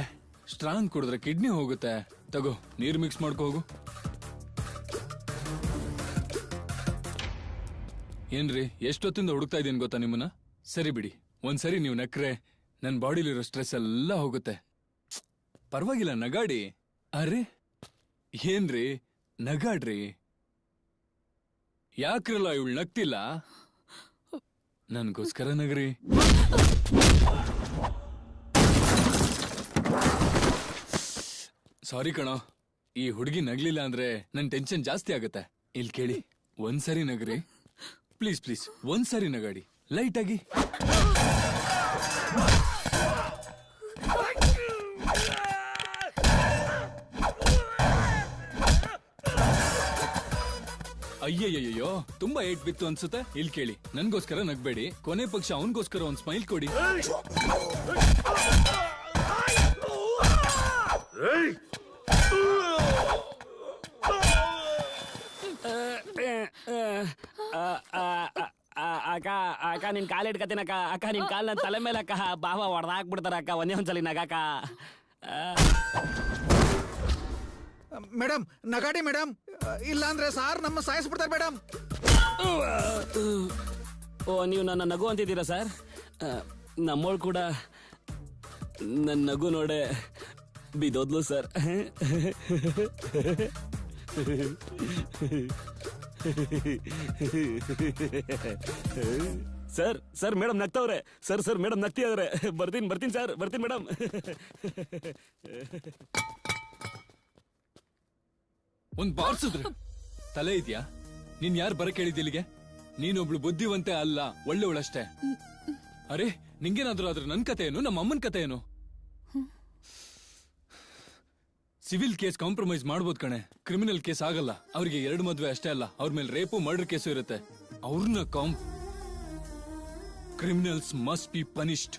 ಸ್ಟ್ರಾಂಗ್ ಕುಡಿದ್ರೆ ಕಿಡ್ನಿ ಹೋಗುತ್ತೆ. ತಗೋ, ನೀರು ಮಿಕ್ಸ್ ಮಾಡ್ಕೋ ಹೋಗು. ಏನ್ರಿ, ಎಷ್ಟೊತ್ತಿಂದ ಹುಡುಕ್ತಾ ಇದೀನಿ ಗೊತ್ತಾ ನಿಮ್ಮನ್ನ? ಸರಿ ಬಿಡಿ, ಒಂದ್ಸರಿ ನೀವು ನಕ್ರೆ ನನ್ ಬಾಡಿಲಿರೋ ಸ್ಟ್ರೆಸ್ ಎಲ್ಲ ಹೋಗುತ್ತೆ. ಪರವಾಗಿಲ್ಲ, ನಗಾಡಿ. ಅರೆ ಏನ್ರಿ, ನಗಾಡ್ರಿ. ಯಾಕ್ರಲ್ಲ ಇವಳು ನಗ್ತಿಲ್ಲ? ನನ್ಗೋಸ್ಕರ ನಗ್ರಿ. ಸಾರಿ ಕಣೋ, ಈ ಹುಡುಗಿ ನಗ್ಲಿಲ್ಲ ಅಂದ್ರೆ ನನ್ ಟೆನ್ಷನ್ ಜಾಸ್ತಿ ಆಗತ್ತೆ. ಇಲ್ಲಿ ಕೇಳಿ, ಒಂದ್ಸರಿ ನಗ್ರಿ ಪ್ಲೀಸ್ ಪ್ಲೀಸ್. ಒಂದ್ಸರಿ ನಗಾಡಿ, ಲೈಟ್ ಆಗಿ. ಅಯ್ಯಯ್ಯೋ, ತುಂಬಾ ಏಟ್ ಬಿತ್ತು ಅನ್ಸುತ್ತೆ. ಇಲ್ಲಿ ಕೇಳಿ, ನನ್ಗೋಸ್ಕರ ನಗ್ಬೇಡಿ, ಕೊನೆ ಪಕ್ಷ ಅವನ್ಗೋಸ್ಕರ ಒಂದ್ ಸ್ಮೈಲ್ ಕೊಡಿ. ಅಕ್ಕ ಅಕ್ಕ ನಿನ್ ಕಾಲ್ ಇಟ್ಕತೀನಕ್ಕ. ಅಕ್ಕ ನಿನ್ ಕಾಲ್ ನನ್ ತಲೆ ಮೇಲೆ ಅಕ್ಕ. ಬಾವ ಹೊಡೆದಾಕ್ಬಿಡ್ತಾರ ಅಕ್ಕ ಒಂದೇ ಒಂದ್ಸಲಿ ನಗಾಕ. ಮೇಡಮ್ ನಗಾಡಿ ಮೇಡಮ್, ಇಲ್ಲಾಂದ್ರೆ ಸಾರ್ ನಮ್ಮ ಸಾಯಿಸ್ಬಿಡ್ತಾರೆ ಮೇಡಮ್. ಓ, ನೀವು ನನ್ನ ನಗು ಅಂತಿದ್ದೀರಾ ಸರ್? ನಮ್ಮೋಳು ಕೂಡ ನನ್ನ ನಗು ನೋಡೆ ಬಿದೋದ್ಲು ಸರ್. ಸರ್ ಸರ್ ಮೇಡಮ್ ನಗ್ತವ್ರೆ. ಸರ್ ಸರ್ ಮೇಡಮ್ ನಗ್ತಿದಾರೆ. ಬರ್ತೀನಿ ಸರ್, ಬರ್ತೀನಿ ಮೇಡಮ್. ಒಂದ್ ಬಾರ್ಸಿದ್ರೆ ತಲೆ ಇದ್ಯಾ? ನೀನ್ ಯಾರು ಬರ ಕೇಳಿದ್ದೆ ಇಲ್ಲಿಗೆ? ನೀನೊಬ್ಳು ಬುದ್ಧಿವಂತೆ ಅಲ್ಲ, ಒಳ್ಳೆವಳಷ್ಟೇ. ಅರೆ, ನಿಂಗೇನಾದ್ರೂ ಆದ್ರೆ ನನ್ ಕತೆ ಏನು, ನಮ್ಮ ಅಮ್ಮನ್ ಕತೆ ಏನು? ಸಿವಿಲ್ ಕೇಸ್ ಕಾಂಪ್ರಮೈಸ್ ಮಾಡ್ಬೋದು ಕಣೆ, ಕ್ರಿಮಿನಲ್ ಕೇಸ್ ಆಗಲ್ಲ. ಅವ್ರಿಗೆ 2 ಮದ್ವೆ ಅಷ್ಟೇ ಅಲ್ಲ, ಅವ್ರ ಮೇಲೆ ರೇಪು ಮರ್ಡರ್ ಕೇಸು ಇರುತ್ತೆ. ಅವ್ರನ್ನ ಕ್ರಿಮಿನಲ್ಸ್ ಮಸ್ಟ್ ಬಿ ಪನಿಷ್ಡ್.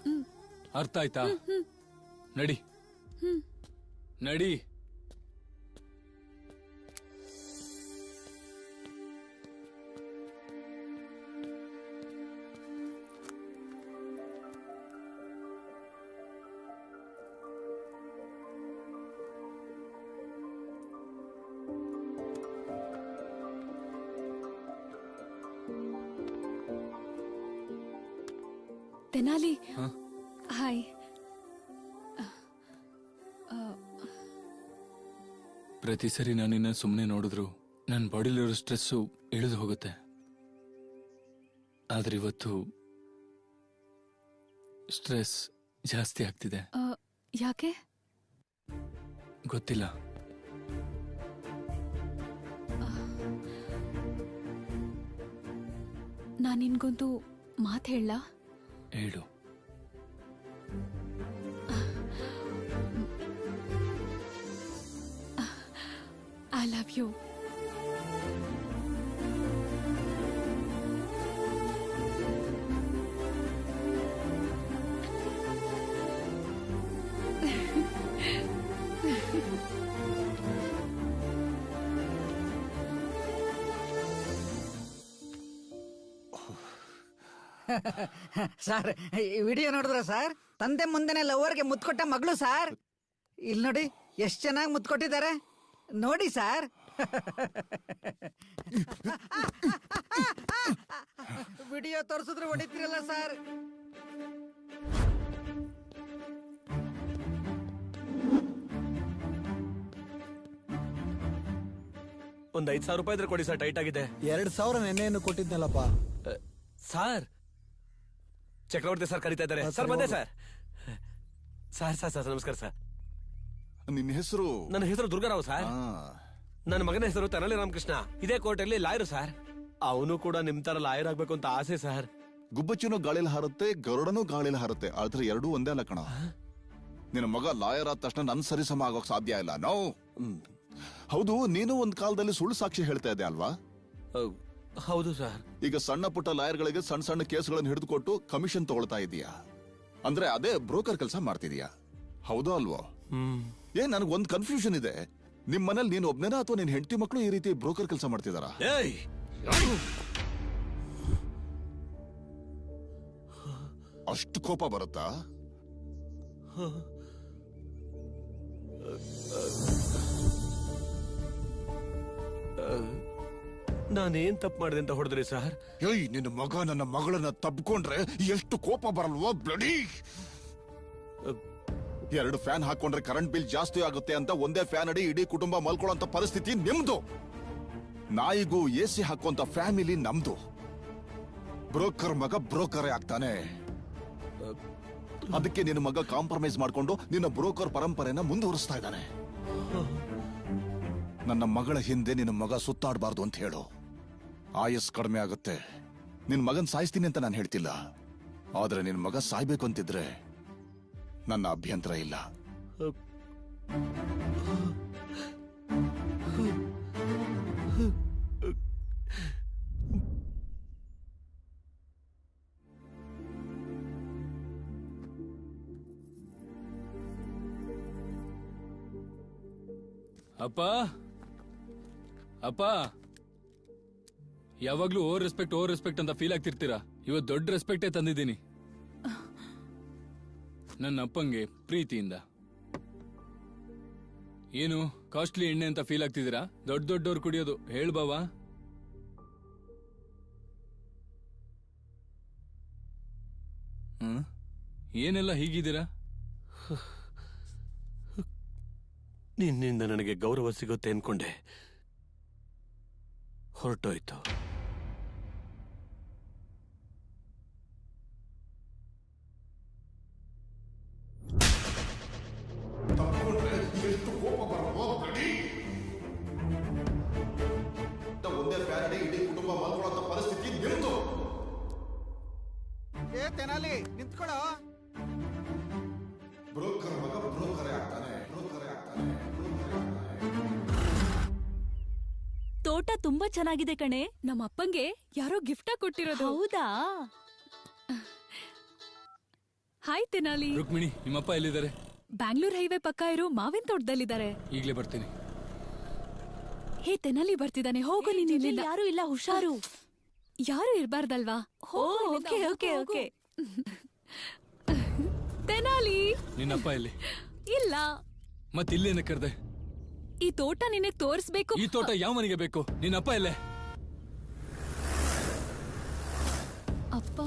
ಅರ್ಥ ಆಯ್ತಾ? ನಡಿ ನಡಿ. ತೆನಾಲಿ, ಹಾಯ್. ಪ್ರತಿ ಸರಿ ನಾನಿನ್ನ ಸುಮ್ಮನೆ ನೋಡಿದ್ರು ನನ್ನ ಬಾಡಿಲಿರೋ ಸ್ಟ್ರೆಸ್ಸು ಇಳಿದು ಹೋಗುತ್ತೆ. ಆದ್ರೆ ಇವತ್ತು ಸ್ಟ್ರೆಸ್ ಜಾಸ್ತಿ ಆಗ್ತಿದೆ. ಯಾಕೆ ಗೊತ್ತಿಲ್ಲ. ನಾನ್ ನಿನ್ಗೊಂದು ಮಾತು ಹೇಳ? ಹೇಳು. I love you. ಸರ್, ಈ ವಿಡಿಯೋ ನೋಡಿದ್ರ ಸರ್? ತಂದೆ ಮುಂದೆನೆ ಲವರ್ಗೆ ಮುತ್ಕೊಟ್ಟ ಮಗಳು ಸರ್. ಇಲ್ಲಿ ನೋಡಿ ಎಷ್ಟು ಚೆನ್ನಾಗಿ ಮುತ್ಕೊಟ್ಟಿದ್ದಾರೆ ನೋಡಿ ಸರ್. ವಿಡಿಯೋ ತೋರಿಸಿದ್ರು ಹೊಡಿತೀರಲ್ಲ ಸರ್. ಒಂದ್ 5,000 ರೂಪಾಯಿ ಇದ್ರೆ ಕೊಡಿ ಸರ್, ಟೈಟ್ ಆಗಿದೆ. 2,000 ನೆನ್ನೆಯನ್ನು ಕೊಟ್ಟಿದ್ನಲ್ಲಪ್ಪ. ಸರ್, ಚಕ್ರವರ್ತಿ ಸರ್ ಕರೀತಾ ಇದ್ದಾರೆ. ಸರ್ ಬಂದೆ ಸರ್. ಸರ್ ಸರ್ ಸರ್ ನಮಸ್ಕಾರ ಸರ್. ನಿನ್ನ ಹೆಸರು? ನನ್ನ ಹೆಸರು ದುರ್ಗಾರಾವ್ ಸರ್. ನನ್ನ ಮಗನ ಹೆಸರು ತೆನಾಲಿ ರಾಮಕೃಷ್ಣ. ಇದೇ ಕೋರ್ಟಲ್ಲಿ ಲಾಯರ್ ಸರ್. ಅವನು ಕೂಡ ನಿಮ್ ತರ ಲಾಯರ್ ಆಗ್ಬೇಕು ಅಂತ ಆಸೆ ಸರ್. ಗುಬ್ಬಚ್ಚಿನೂ ಗಾಳಿಲಿ ಹಾರುತ್ತೆ, ಗರುಡನೂ ಗಾಳಿಲಿ ಹಾರುತ್ತೆ, ಆದ್ರೆ ಎರಡೂ ಒಂದೇ ಅಲ್ಲ ಕಣ. ನಿನ್ನ ಮಗ ಲಾಯರ್ ಆದ ತಕ್ಷಣ ನನ್ ಸರಿಸಮ ಆಗೋಕ್ ಸಾಧ್ಯ ಇಲ್ಲ. ನೋ. ಹೌದು, ನೀನು ಒಂದ್ ಕಾಲದಲ್ಲಿ ಸುಳ್ಳು ಸಾಕ್ಷಿ ಹೇಳ್ತಾ ಇದ್ದೆ ಅಲ್ವಾ? ಹೌದು ಸರ್. ಈಗ ಸಣ್ಣ ಪುಟ್ಟ ಲಾಯರ್ಗಳಿಗೆ ಸಣ್ಣ ಸಣ್ಣ ಕೇಸ್ಗಳನ್ನು ಹಿಡಿದುಕೊಟ್ಟು ಕಮಿಷನ್ ತಗೊಳ್ತಾ ಇದೀಯಾ. ಅಂದ್ರೆ ಅದೇ ಬ್ರೋಕರ್ ಕೆಲಸ ಮಾಡ್ತಿದೀಯಾ, ಹೌದೋ ಅಲ್ವೋ? ಏನ್ ನನಗೆ ಒಂದು ಕನ್ಫ್ಯೂಷನ್ ಇದೆ. ನಿಮ್ ಮನೇಲಿ ನೀನು ಒಬ್ನೇನಾ ಅಥವಾ ನಿನ್ ಹೆಂಡತಿ ಮಕ್ಕಳು ಈ ರೀತಿ ಬ್ರೋಕರ್ ಕೆಲಸ ಮಾಡ್ತಿದಾರಾ? ಅಷ್ಟು ಕೋಪ ಬರುತ್ತಾ? ನಾನೇನ್ ತಪ್ಪು ಮಾಡಿದೆ ಅಂತ ಹೊಡೆದ್ರಿ ಸರ್? ಏಯ್, ನಿನ್ನ ಮಗ ನನ್ನ ಮಗಳನ್ನ ತಬ್ಕೊಂಡ್ರೆ ಎಷ್ಟು ಕೋಪ ಬರಲ್ವೋ ಬ್ಲಡಿ. 2 ಫ್ಯಾನ್ ಹಾಕೊಂಡ್ರೆ ಕರೆಂಟ್ ಬಿಲ್ ಜಾಸ್ತಿ ಆಗುತ್ತೆ ಅಂತ ಒಂದೇ ಫ್ಯಾನ್ ಅಡಿ ಇಡೀ ಕುಟುಂಬ ಮಲ್ಕೊಳ್ಳೋಂತ ಪರಿಸ್ಥಿತಿ ನಿಮ್ದು. ನಾಯಿಗೂ ಎಸಿ ಹಾಕುವಂತ ಫ್ಯಾಮಿಲಿ ನಮ್ದು. ಬ್ರೋಕರ್ ಮಗ ಬ್ರೋಕರೇ ಆಗ್ತಾನೆ. ಅದಕ್ಕೆ ನಿನ್ನ ಮಗ ಕಾಂಪ್ರಮೈಸ್ ಮಾಡ್ಕೊಂಡು ನಿನ್ನ ಬ್ರೋಕರ್ ಪರಂಪರೆನ ಮುಂದುವರಿಸ್ತಾ ಇದ್ದಾನೆ. ನನ್ನ ಮಗಳ ಹಿಂದೆ ನಿನ್ನ ಮಗ ಸುತ್ತಾಡಬಾರ್ದು ಅಂತ ಹೇಳು. ಆಯಸ್ ಕಡಿಮೆ ಆಗುತ್ತೆ. ನಿನ್ ಮಗನ್ ಸಾಯಿಸ್ತೀನಿ ಅಂತ ನಾನು ಹೇಳ್ತಿಲ್ಲ, ಆದ್ರೆ ನಿನ್ ಮಗ ಸಾಯ್ಬೇಕು ಅಂತಿದ್ರೆ ನನ್ನ ಅಭ್ಯಂತರ ಇಲ್ಲ. ಅಪ್ಪ ಅಪ್ಪ, ಯಾವಾಗ್ಲೂ ಓವರ್ ರೆಸ್ಪೆಕ್ಟ್ ಅಂತ ಫೀಲ್ ಆಗ್ತಿರ್ತೀರಾ. ಇವತ್ತು ದೊಡ್ಡ ರೆಸ್ಪೆಕ್ಟೇ ತಂದಿದ್ದೀನಿ ನನ್ನ ಅಪ್ಪಂಗೆ ಪ್ರೀತಿಯಿಂದ. ಏನು ಕಾಸ್ಟ್ಲಿ ಎಣ್ಣೆ ಅಂತ ಫೀಲ್ ಆಗ್ತಿದ್ದೀರಾ? ದೊಡ್ಡವ್ರು ಕುಡಿಯೋದು. ಹೇಳ್ ಬಾವಾ. ಏನೆಲ್ಲ ಹೀಗಿದ್ದೀರಾ? ನಿನ್ನಿಂದ ನನಗೆ ಗೌರವ ಸಿಗುತ್ತೆ ಅನ್ಕೊಂಡೆ, ಹೊರಟೋಯ್ತು. ಒಂದೇ ಫ್ಯಾನ್ ಅಡಿ ಇಡೀ ಕುಟುಂಬ ಮಲ್ಕೊಳ್ಳೋ ಪರಿಸ್ಥಿತಿ ನಿಮ್ದು. ತೆನಾಲಿ ನಿಂತ್ಕೊಳ್ಳೋ. ಬ್ರೋಕರ್ ಮಗ ಬ್ರೋಕರೇ ಆಗ್ತಾನೆ. ತೋಟ ತುಂಬಾ ಚೆನ್ನಾಗಿದೆ ಕಣೆ. ನಮ್ಮ ಅಪ್ಪಂಗೆ ಯಾರೋ ಗಿಫ್ಟ್ ಕೊಟ್ಟಿರೋದು. ಹೌದಾ? ಹಾಯ್ ತೆನಾಲಿ. ರುಕ್ಮಿಣಿ, ನಿಮ್ಮಪ್ಪ ಎಲ್ಲಿದ್ದಾರೆ? ಬ್ಯಾಂಗ್ಳೂರ್ ಹೈವೇ ಪಕ್ಕ ಇರೋ ಮಾವಿನ ತೋಟದಲ್ಲಿದ್ದಾರೆ. ಈಗ್ಲೇ ಬರ್ತೀನಿ. ಹೇ ತೆನಾಲಿ ಬರ್ತಿದ್ದಾನೆ, ಹೋಗು. ನೀನು ಯಾರು ಇಲ್ಲ, ಹುಷಾರು. ಯಾರು ಇರ್ಬಾರ್ದಲ್ವಾ? Okay okay okay. ತೆನಾಲಿ, ನಿನ್ನಪ್ಪ ಎಲ್ಲಿ? ಇಲ್ಲ. ಮತ್ತಿಲ್ಲೇನ ಕರ್ದೆ? ಈ ತೋಟ ನಿನಗೆ ತೋರಿಸ್ಬೇಕು. ಈ ತೋಟ ಯಾವ ಮನೆಗೆ ಬೇಕು? ನಿನ್ನಪ್ಪ ಎಲ್ಲೇ? ಅಪ್ಪ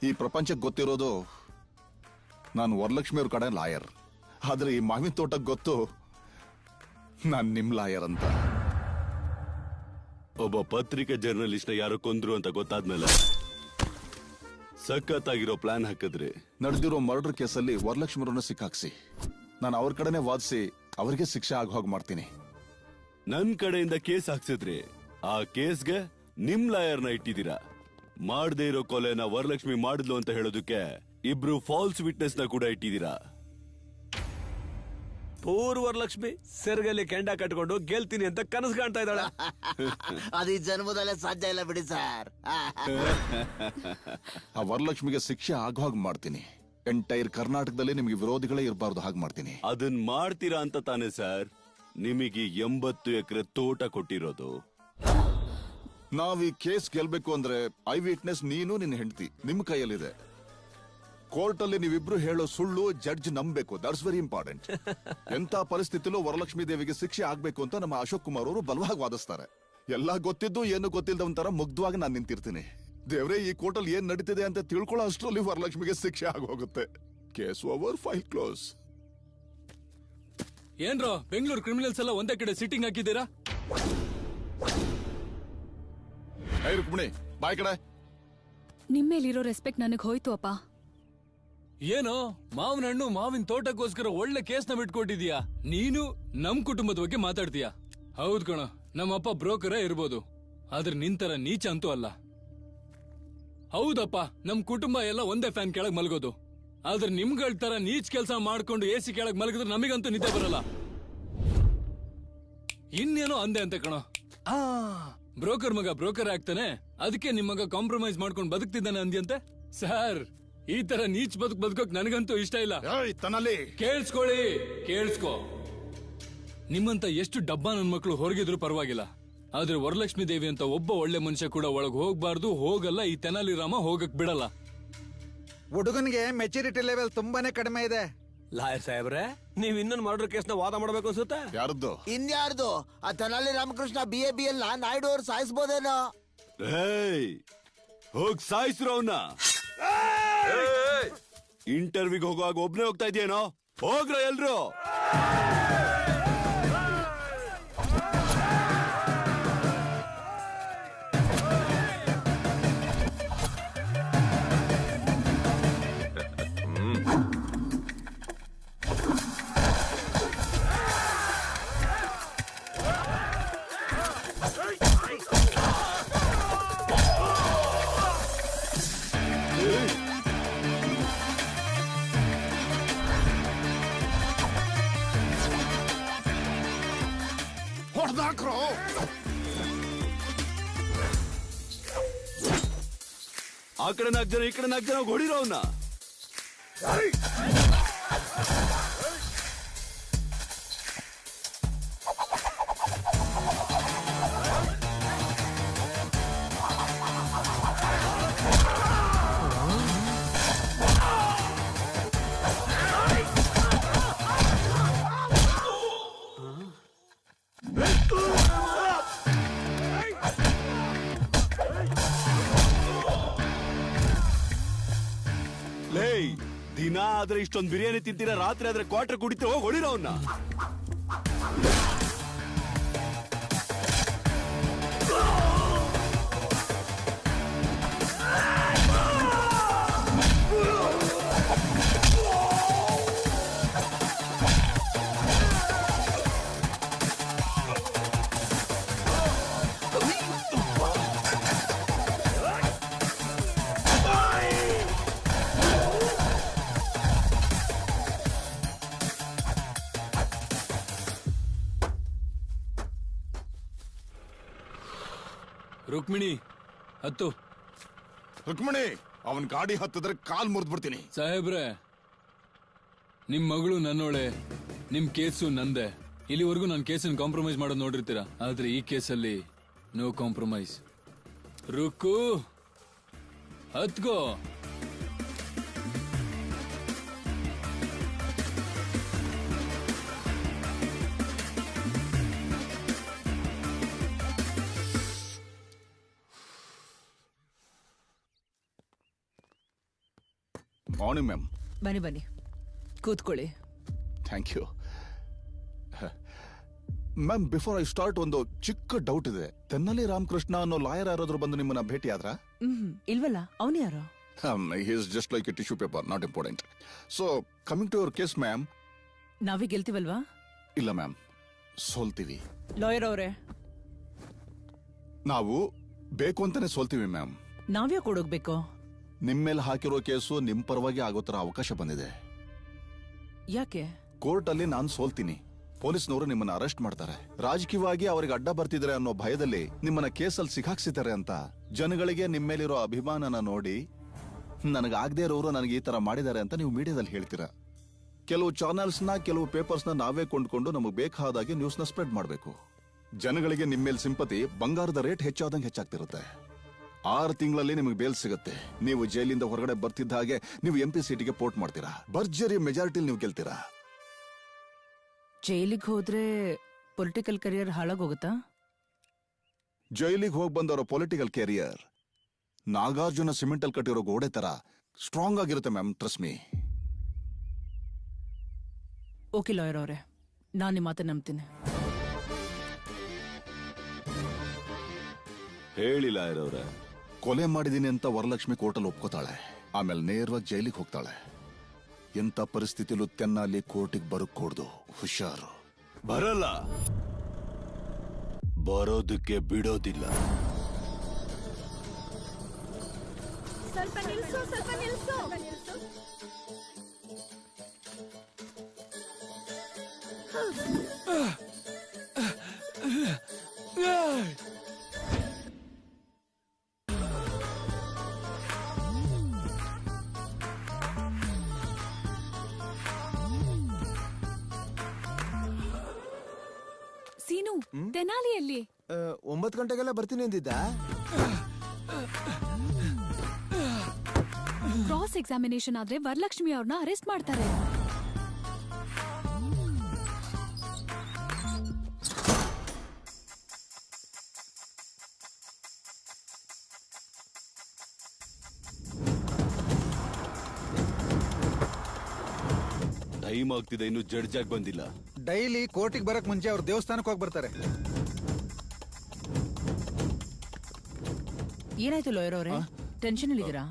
ಈ ಪ್ರಪಂಚಕ್ಕೆ ಗೊತ್ತಿರೋದು ನಾನು ವರಲಕ್ಷ್ಮಿ ಅವ್ರ ಕಡೆ ಲಾಯರ್. ಆದ್ರೆ ಈ ಮಾವಿನ ತೋಟಕ್ಕೆ ಗೊತ್ತು ನಾನ್ ನಿಮ್ ಲಾಯರ್ ಅಂತ. ಒಬ್ಬ ಪತ್ರಿಕೆ ಜರ್ನಲಿಸ್ಟ್ ಯಾರು ಕೊಂದ್ರು ಅಂತ ಗೊತ್ತಾದ್ಮೇಲೆ ಸಖತ್ತಾಗಿರೋ ಪ್ಲಾನ್ ಹಾಕಿದ್ರಿ. ನಡೆದಿರೋ ಮರ್ಡರ್ ಕೇಸಲ್ಲಿ ವರಲಕ್ಷ್ಮಿರನ್ನ ಸಿಕ್ಕಾಕ್ಸಿ ನಾನು ಅವ್ರ ಕಡೆನೆ ವಾದಿಸಿ ಅವರಿಗೆ ಶಿಕ್ಷೆ ಆಗೋ ಹಾಗೆ ಮಾಡ್ತೀನಿ. ನನ್ ಕಡೆಯಿಂದ ಕೇಸ್ ಹಾಕ್ಸಿದ್ರಿ. ಆ ಕೇಸ್ಗೆ ನಿಮ್ ಲಾಯರ್ನ ಇಟ್ಟಿದ್ದೀರಾ. ಮಾಡದೇ ಇರೋ ಕೊಲೆನ ವರಲಕ್ಷ್ಮಿ ಮಾಡಿದ್ಲು ಅಂತ ಹೇಳೋದಕ್ಕೆ ಇಬ್ರು ಫಾಲ್ಸ್ ವಿಟ್ನೆಸ್ ನ ಕೂಡ ಇಟ್ಟಿದ್ದೀರಾ. ವರಲಕ್ಷ್ಮಿ ಸೆರ್ಗಲ್ಲಿ ಕೆಂಡ ಕಟ್ಕೊಂಡು ಗೆಲ್ತೀನಿ ಅಂತ ಕನಸು ಕಾಣ್ತಾ ಇದ್ದಾಳೆ. ಅದು ಈ ಜನ್ಮದಲ್ಲೇ ಸಾಧ್ಯ ಇಲ್ಲ ಬಿಡಿ ಸರ್. ಆ ವರಲಕ್ಷ್ಮಿಗೆ ಶಿಕ್ಷೆ ಆಗೋ ಹಾಗೆ ಮಾಡ್ತೀನಿ. ಎಂಟೈರ್ ಕರ್ನಾಟಕದಲ್ಲಿ ನಿಮಗೆ ವಿರೋಧಿಗಳೇ ಇರಬಾರ್ದು ಹಾಗೆ ಮಾಡ್ತೀನಿ. ಅದನ್ ಮಾಡ್ತೀರಾ ಅಂತ ತಾನೇ ಸರ್ ನಿಮಗೆ 80 ಎಕರೆ ತೋಟ ಕೊಟ್ಟಿರೋದು. ನಾವ್ ಈ ಕೇಸ್ ಗೆಲ್ಬೇಕು ಅಂದ್ರೆ ಐ ವಿಟ್ನೆಸ್ ನೀನು ನಿನ್ನ ಹೆಂಡತಿ ನಿಮ್ ಕೈಯಲ್ಲಿದೆ. ಕೋರ್ಟ್ ಅಲ್ಲಿ ನೀವಿಬ್ರು ಹೇಳೋ ಸುಳ್ಳು ಜಡ್ಜ್ ನಂಬಬೇಕು. That's very important. ಎಂತ ಪರಿಸ್ಥಿತಿಲೂ ವರಲಕ್ಷ್ಮಿ ದೇವಿಗೆ ಶಿಕ್ಷೆ ಆಗ್ಬೇಕು ಅಂತ ನಮ್ಮ ಅಶೋಕ್ ಕುಮಾರ್ ಅವರು ಬಲವಾಗಿ ವಾದಿಸ್ತಾರೆ. ಎಲ್ಲ ಗೊತ್ತಿದ್ದು ಏನು ಗೊತ್ತಿಲ್ಲದವಂತರ ಮುಗ್ಧವಾಗಿ ನಾನು ನಿಂತಿರ್ತೀನಿ. ದೇವ್ರೆ, ಈ ಕೋರ್ಟ್ ಅಲ್ಲಿ ಏನ್ ನಡೀತಿದೆ ಅಂತ ತಿಳ್ಕೊಳ್ಳೋ ಅಷ್ಟರಲ್ಲಿ ವರಲಕ್ಷ್ಮಿಗೆ ಶಿಕ್ಷೆ ಆಗೋಗುತ್ತೆ. Case over, file close. ಏನ್ರೋ ಬೆಂಗಳೂರು ಕ್ರಿಮಿನಲ್ಸ್ ಎಲ್ಲ ಒಂದೇ ಕಡೆ ಸಿಟ್ಟಿಂಗ್ ಹಾಕಿದ್ದೀರಾ? ರುಕ್ಮಿಣಿ, ಬಾಯ್ ಕಡೆ. ನಿಮ್ಮೇಲಿರೋ ರೆಸ್ಪೆಕ್ಟ್ ನನಗ್ ಹೋಯ್ತು ಅಪ್ಪ. ಏನೋ ಮಾವಿನ ಹಣ್ಣು ಮಾವಿನ ತೋಟಕ್ಕೋಸ್ಕರ ಒಳ್ಳೆ ಕೇಸ್ನ ಬಿಟ್ಕೊಟ್ಟಿದ್ಯಾ. ನೀನು ನಮ್ ಕುಟುಂಬದ ಬಗ್ಗೆ ಮಾತಾಡ್ತೀಯ. ಹೌದ್ ಕಣ, ನಮ್ಮಪ್ಪ ಬ್ರೋಕರೇ ಇರ್ಬೋದು, ಆದ್ರೆ ನಿಂತರ ನೀಚ ಅಂತೂ ಅಲ್ಲ. ಹೌದಪ್ಪ, ನಮ್ ಕುಟುಂಬ ಎಲ್ಲ ಒಂದೇ ಫ್ಯಾನ್ ಕೆಳಗ್ ಮಲಗೋದು. ಆದ್ರೆ ನಿಮ್ಗಳ ತರ ನೀಚ್ ಕೆಲಸ ಮಾಡ್ಕೊಂಡು ಎಸಿ ಕೆಳಗ್ ಮಲಗಿದ್ರೆ ನಮಗಂತೂ ನಿದ್ದೆ ಬರಲ್ಲ. ಇನ್ನೇನೋ ಅಂದೆ ಅಂತ ಕಣ. ಬ್ರೋಕರ್ ಮಗ ಬ್ರೋಕರ್ ಆಗ್ತಾನೆ, ಅದಕ್ಕೆ ನಿಮ್ ಮಗ ಕಾಂಪ್ರಮೈಸ್ ಮಾಡ್ಕೊಂಡು ಬದುಕ್ತಿದ್ದಾನೆ ಅಂದ್ಯಂತೆ. ಸರ್, ಈ ತರ ನೀಚ್ ಬದುಕೋಕ್ ನನಗಂತೂ ಇಷ್ಟ ಇಲ್ಲ. ಕೇಳಿಸ್ಕೋ. ನಿಮ್ಮಂತ ಎಷ್ಟು ಡಬ್ಬ ನನ್ ಮಕ್ಳು ಹೊರಗಿದ್ರು ಪರವಾಗಿಲ್ಲ, ಆದ್ರೆ ವರಲಕ್ಷ್ಮಿ ದೇವಿ ಅಂತ ಒಬ್ಬ ಒಳ್ಳೆ ಮನುಷ್ಯ ಕೂಡ ಒಳಗ್ ಹೋಗ್ಬಾರ್ದು, ಹೋಗಲ್ಲ. ಈ ತೆನಾಲಿ ರಾಮ ಹೋಗಕ್ ಬಿಡಲ್ಲ. ಹುಡುಗನಿಗೆ ಮೆಚುರಿಟಿ ಲೆವೆಲ್ ತುಂಬಾನೇ ಕಡಿಮೆ ಇದೆ. ಲಾಯರ್ ಸಾಹೇಬ್ರೆ, ನೀವ್ ಇನ್ನೊಂದು ಮರ್ಡರ್ ಕೇಸ್ ನ ವಾದ ಮಾಡಬೇಕು ಅನ್ಸುತ್ತೆ. ಯಾರದ್ದು? ಇನ್ಯಾರ್ದು? ಆ ತೆನಾಲಿ ರಾಮಕೃಷ್ಣ BABL ನಾಯ್ಡು ಅವ್ರು ಸಾಯಿಸ್ಬೋದೇನೋ. ಹೋಗ್ ಸಾಯಿಸ್ರು ಅವನ್ನ. ಇಂಟರ್ವ್ಯೂಗೆ ಹೋಗುವಾಗ ಒಬ್ನೇ ಹೋಗ್ತಾ ಇದೆಯೇನೋ? ಹೋಗ್ರ ಎಲ್ರು. ಆ ಕಡೆ 4 ಜನ, ಈ ಕಡೆ 4 ಜನ ಹೊಡಿರೋ ಅವನ್ನ. ದಿನ ಆದ್ರೆ ಇಷ್ಟೊಂದು ಬಿರಿಯಾನಿ ತಿಂತೀರಾ, ರಾತ್ರಿ ಆದ್ರೆ ಕ್ವಾರ್ಟರ್ ಕುಡಿತೀರ. ಹೋಗಿ ಹೊಡಿರೋ ಅವನ್ನ. ರುಕ್ಮಿಣಿ ಹತ್ತು. ರುಕ್ಮಿಣಿ, ಅವನ್ ಗಾಡಿ ಹತ್ತಿದ್ರೆ ಕಾಲ್ ಮುರಿದ್ ಬಿಡ್ತೀನಿ. ಸಾಹೇಬ್ರೆ, ನಿಮ್ ಮಗಳು ನನ್ನೋಳೆ, ನಿಮ್ ಕೇಸು ನಂದೆ. ಇಲ್ಲಿವರೆಗೂ ನಾನು ಕೇಸನ್ನು ಕಾಂಪ್ರಮೈಸ್ ಮಾಡೋದು ನೋಡಿರ್ತೀರಾ, ಆದ್ರೆ ಈ ಕೇಸಲ್ಲಿ ನೋ ಕಾಂಪ್ರಮೈಸ್. ರುಕ್ಕು, ಹತ್ಕೋ. Morning ma'am. ಬನ್ನಿ ಕೂತ್ಕೊಳ್ಳಿ. Thank you ma'am. Before I start, ಒಂದು ಚಿಕ್ಕ ಡೌಟ್ ಇದೆ. ತೆನಾಲಿ ರಾಮಕೃಷ್ಣ ಅನ್ನೋ ಲಾಯರ್ ಯಾರಾದ್ರೂ ಬಂದು ನಿಮ್ಮನ್ನ ಭೇಟಿ ಆದ್ರ? ಇಲ್ವಲ್ಲ. ಅವನು ಯಾರು? He is just like a tissue paper, not important. So coming to your case ma'am. ನಾವೇ ಗೆಲ್ತೀವಲ್ವಾ? ಇಲ್ಲ ಮ್ಯಾಮ್, ಸೋಲ್ತೀವಿ. ಲಾಯರ್ ಅವರೇ, ನಾವು ಬೇಕು ಅಂತಾನೆ ಸೋಲ್ತೀವಿ ಮ್ಯಾಮ್. ನಾವ್ಯಾ ಕೊಡೋಗ್ಬೇಕು? ನಿಮ್ ಮೇಲೆ ಹಾಕಿರೋ ಕೇಸು ನಿಮ್ ಪರವಾಗಿ ಆಗೋ ತರ ಅವಕಾಶ ಬಂದಿದೆ. ಯಾಕೆ? ಕೋರ್ಟ್ ಅಲ್ಲಿ ನಾನ್ ಸೋಲ್ತೀನಿ, ಪೊಲೀಸ್ನವರು ನಿಮ್ಮನ್ನ ಅರೆಸ್ಟ್ ಮಾಡ್ತಾರೆ. ರಾಜಕೀಯವಾಗಿ ಅವರಿಗೆ ಅಡ್ಡ ಬರ್ತಿದ್ರೆ ಅನ್ನೋ ಭಯದಲ್ಲಿ ನಿಮ್ಮನ್ನ ಕೇಸಲ್ಲಿ ಸಿಕ್ಕಾಕ್ಸಿದ್ದಾರೆ ಅಂತ ಜನಗಳಿಗೆ ನಿಮ್ ಮೇಲಿರೋ ಅಭಿಮಾನನ ನೋಡಿ ನನಗಾಗದೇ ಇರೋರು ನನಗೆ ಈ ತರ ಮಾಡಿದ್ದಾರೆ ಅಂತ ನೀವು ಮೀಡಿಯಾದಲ್ಲಿ ಹೇಳ್ತೀರಾ. ಕೆಲವು ಚಾನೆಲ್ಸ್ನ, ಕೆಲವು ಪೇಪರ್ಸ್ನ ನಾವೇ ಕೊಂಡ್ಕೊಂಡು ನಮಗೆ ಬೇಕಾದಾಗೆ ನ್ಯೂಸ್ನ ಸ್ಪ್ರೆಡ್ ಮಾಡಬೇಕು. ಜನಗಳಿಗೆ ನಿಮ್ಮ ಮೇಲೆ ಸಿಂಪತಿ ಬಂಗಾರದ ರೇಟ್ ಹೆಚ್ಚಾದಂಗೆ ಹೆಚ್ಚಾಗ್ತಿರುತ್ತೆ. 6 ತಿಂಗಳಲ್ಲಿ ನಿಮಗೆ ಬೇಲ್ ಸಿಗುತ್ತೆ. ನೀವು ಜೈಲಿಂದ ಹೊರಗಡೆ ಬರ್ತಿದ್ದ ಹಾಗೆ ನೀವು MP ಸೀಟಿಗೆ ಪೋರ್ಟ್ ಮಾಡ್ತೀರಾ. ಭರ್ಜರಿ ಮೆಜಾರಿಟಿಲಿ ನೀವು ಗೆಲ್ತೀರಾ. ಜೈಲಿಗೆ ಹೋದ್ರೆ ಪೊಲಿಟಿಕಲ್ ಕರಿಯರ್ ಹಾಳಾಗೋಗುತ್ತಾ? ಜೈಲಿಗೆ ಹೋಗಿ ಬಂದವರ ಪೊಲಿಟಿಕಲ್ ಕೆರಿಯರ್ ನಾಗಾರ್ಜುನ ಸಿಮೆಂಟ್ ಅಲ್ಲಿ ಕಟ್ಟಿರೋ ಗೋಡೆ ತರ ಸ್ಟ್ರಾಂಗ್ ಆಗಿರುತ್ತೆ ma'am, trust me. Okay lawyer ಅವರೇ, ನಾನು ನಿಮ್ಮ ಮಾತನ್ನ ನಂಬ್ತೀನಿ. ಹೇಳಿ ಲಾಯರ್ ಅವರೇ. ಕೊಲೆ ಮಾಡಿದೀನಿ ಅಂತ ವರಲಕ್ಷ್ಮಿ ಕೋರ್ಟಲ್ಲಿ ಒಪ್ಕೋತಾಳೆ, ಆಮೇಲೆ ನೇರವಾಗಿ ಜೈಲಿಗೆ ಹೋಗ್ತಾಳೆ. ಎಂತ ಪರಿಸ್ಥಿತಿಲೂ ತೆನ್ನಾಲಿ ಕೋರ್ಟಿಗೆ ಬರக்கூಡ್ದು. ಹುಷಾರು. ಬರಲ್ಲ, ಬರೋದಕ್ಕೆ ಬಿಡೋದಿಲ್ಲ. ಸ್ವಲ್ಪ ನಿಲ್ಸು, ಸ್ವಲ್ಪ ನಿಲ್ಸು. ಸೀನು, ತೆನಾಲಿಯಲ್ಲಿ 9 ಗಂಟೆಗೆಲ್ಲ ಬರ್ತೀನಿ ಅಂದಿದ್ದ. ಕ್ರಾಸ್ ಎಕ್ಸಾಮಿನೇಷನ್ ಆದ್ರೆ ವರಲಕ್ಷ್ಮಿ ಅವ್ರನ್ನ ಅರೆಸ್ಟ್ ಮಾಡ್ತಾರೆ. ಟೈಮ್ ಆಗ್ತಿದೆ, ಇನ್ನು ಜಡ್ಜ್ ಆಗಿ ಬಂದಿಲ್ಲ. ಡೈಲಿ ಕೋರ್ಟಿಗೆ ಬರಕ್ ಮುಂಚೆ ಅವ್ರು ದೇವಸ್ಥಾನಕ್ಕೆ ಹೋಗಿ ಬರ್ತಾರೆ. ಏನಾಯ್ತು ಲಾಯರ್ ಅವರೇ, ಟೆನ್ಷನ್ ಇದ್ದೀರಾ?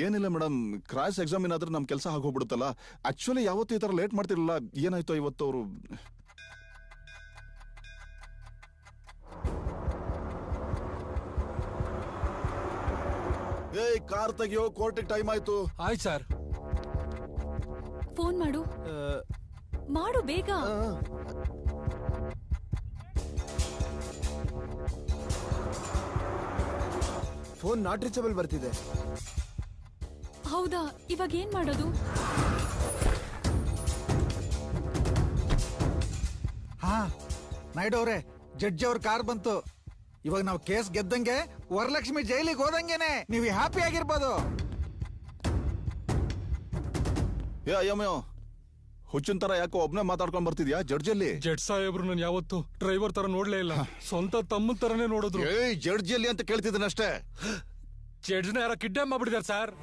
ಏನಿಲ್ಲ ಮೇಡಮ್, ಕ್ರಾಸ್ ಎಕ್ಸಾಮಿನ್ ಆದ್ರೆ ನಮ್ ಕೆಲಸ ಆಗೋಗ್ಬಿಡುತ್ತಲ್ಲ. ಆಕ್ಚುಲಿ ಯಾವತ್ತೂ ಈ ತರ ಲೇಟ್ ಮಾಡ್ತಿರಲಿಲ್ಲ. ಏನಾಯ್ತು ಇವತ್ತು ಅವರು ಏಯ್ ಕಾರ್ ತೆಗಿಯೋ, ಕೋರ್ಟಿಗೆ ಟೈಮ್ ಆಯ್ತು. ಆಯ್ತು ಸರ್. ಫೋನ್ ಮಾಡು, ಮಾಡು ಬೇಗ. ಫೋನ್ ನಾಟ್ ರೀಚಬಲ್ ಬರ್ತಿದೆ. ಹೌದಾ, ಇವಾಗ ಏನ್ ಮಾಡೋದು? ಹಾ ನಾಯ್ಡು ಅವ್ರೆ, ಜಡ್ಜ್ ಅವ್ರ ಕಾರ್ ಬಂತು. ಇವಾಗ ನಾವು ಕೇಸ್ ಗೆದ್ದಂಗೆ, ವರಲಕ್ಷ್ಮಿ ಜೈಲಿಗೆ ಹೋದಂಗೆನೆ. ನೀವು ಹ್ಯಾಪಿ ಆಗಿರ್ಬೋದು. ಏ ಅಯ್ಯಮ್ಮಯ್ಯೋ, ಹುಚ್ಚಿನ ತರ ಯಾಕೋ ಒಬ್ನೇ ಮಾತಾಡ್ಕೊಂಡ್ ಬರ್ತಿದ್ಯಾ ಜಡ್ಜಲ್ಲಿ? ಜಡ್ಜ್ ಸಾಹೇಬ್ರು ನಾನು ಯಾವತ್ತು ಡ್ರೈವರ್ ತರ ನೋಡ್ಲೇ ಇಲ್ಲ, ಸ್ವಂತ ತಮ್ಮ ತರನೇ ನೋಡಿದ್ರು. ಏಯ್ ಜಡ್ಜಲ್ಲಿ ಅಂತ ಕೇಳ್ತಿದ್ದೀನಷ್ಟೇ. ಜಡ್ಜ್ನ ಯಾರ ಕಿಡ್ನಾಪ್ ಮಾಡ್ಬಿಟ್ಟಿದ್ದಾರೆ ಸರ್.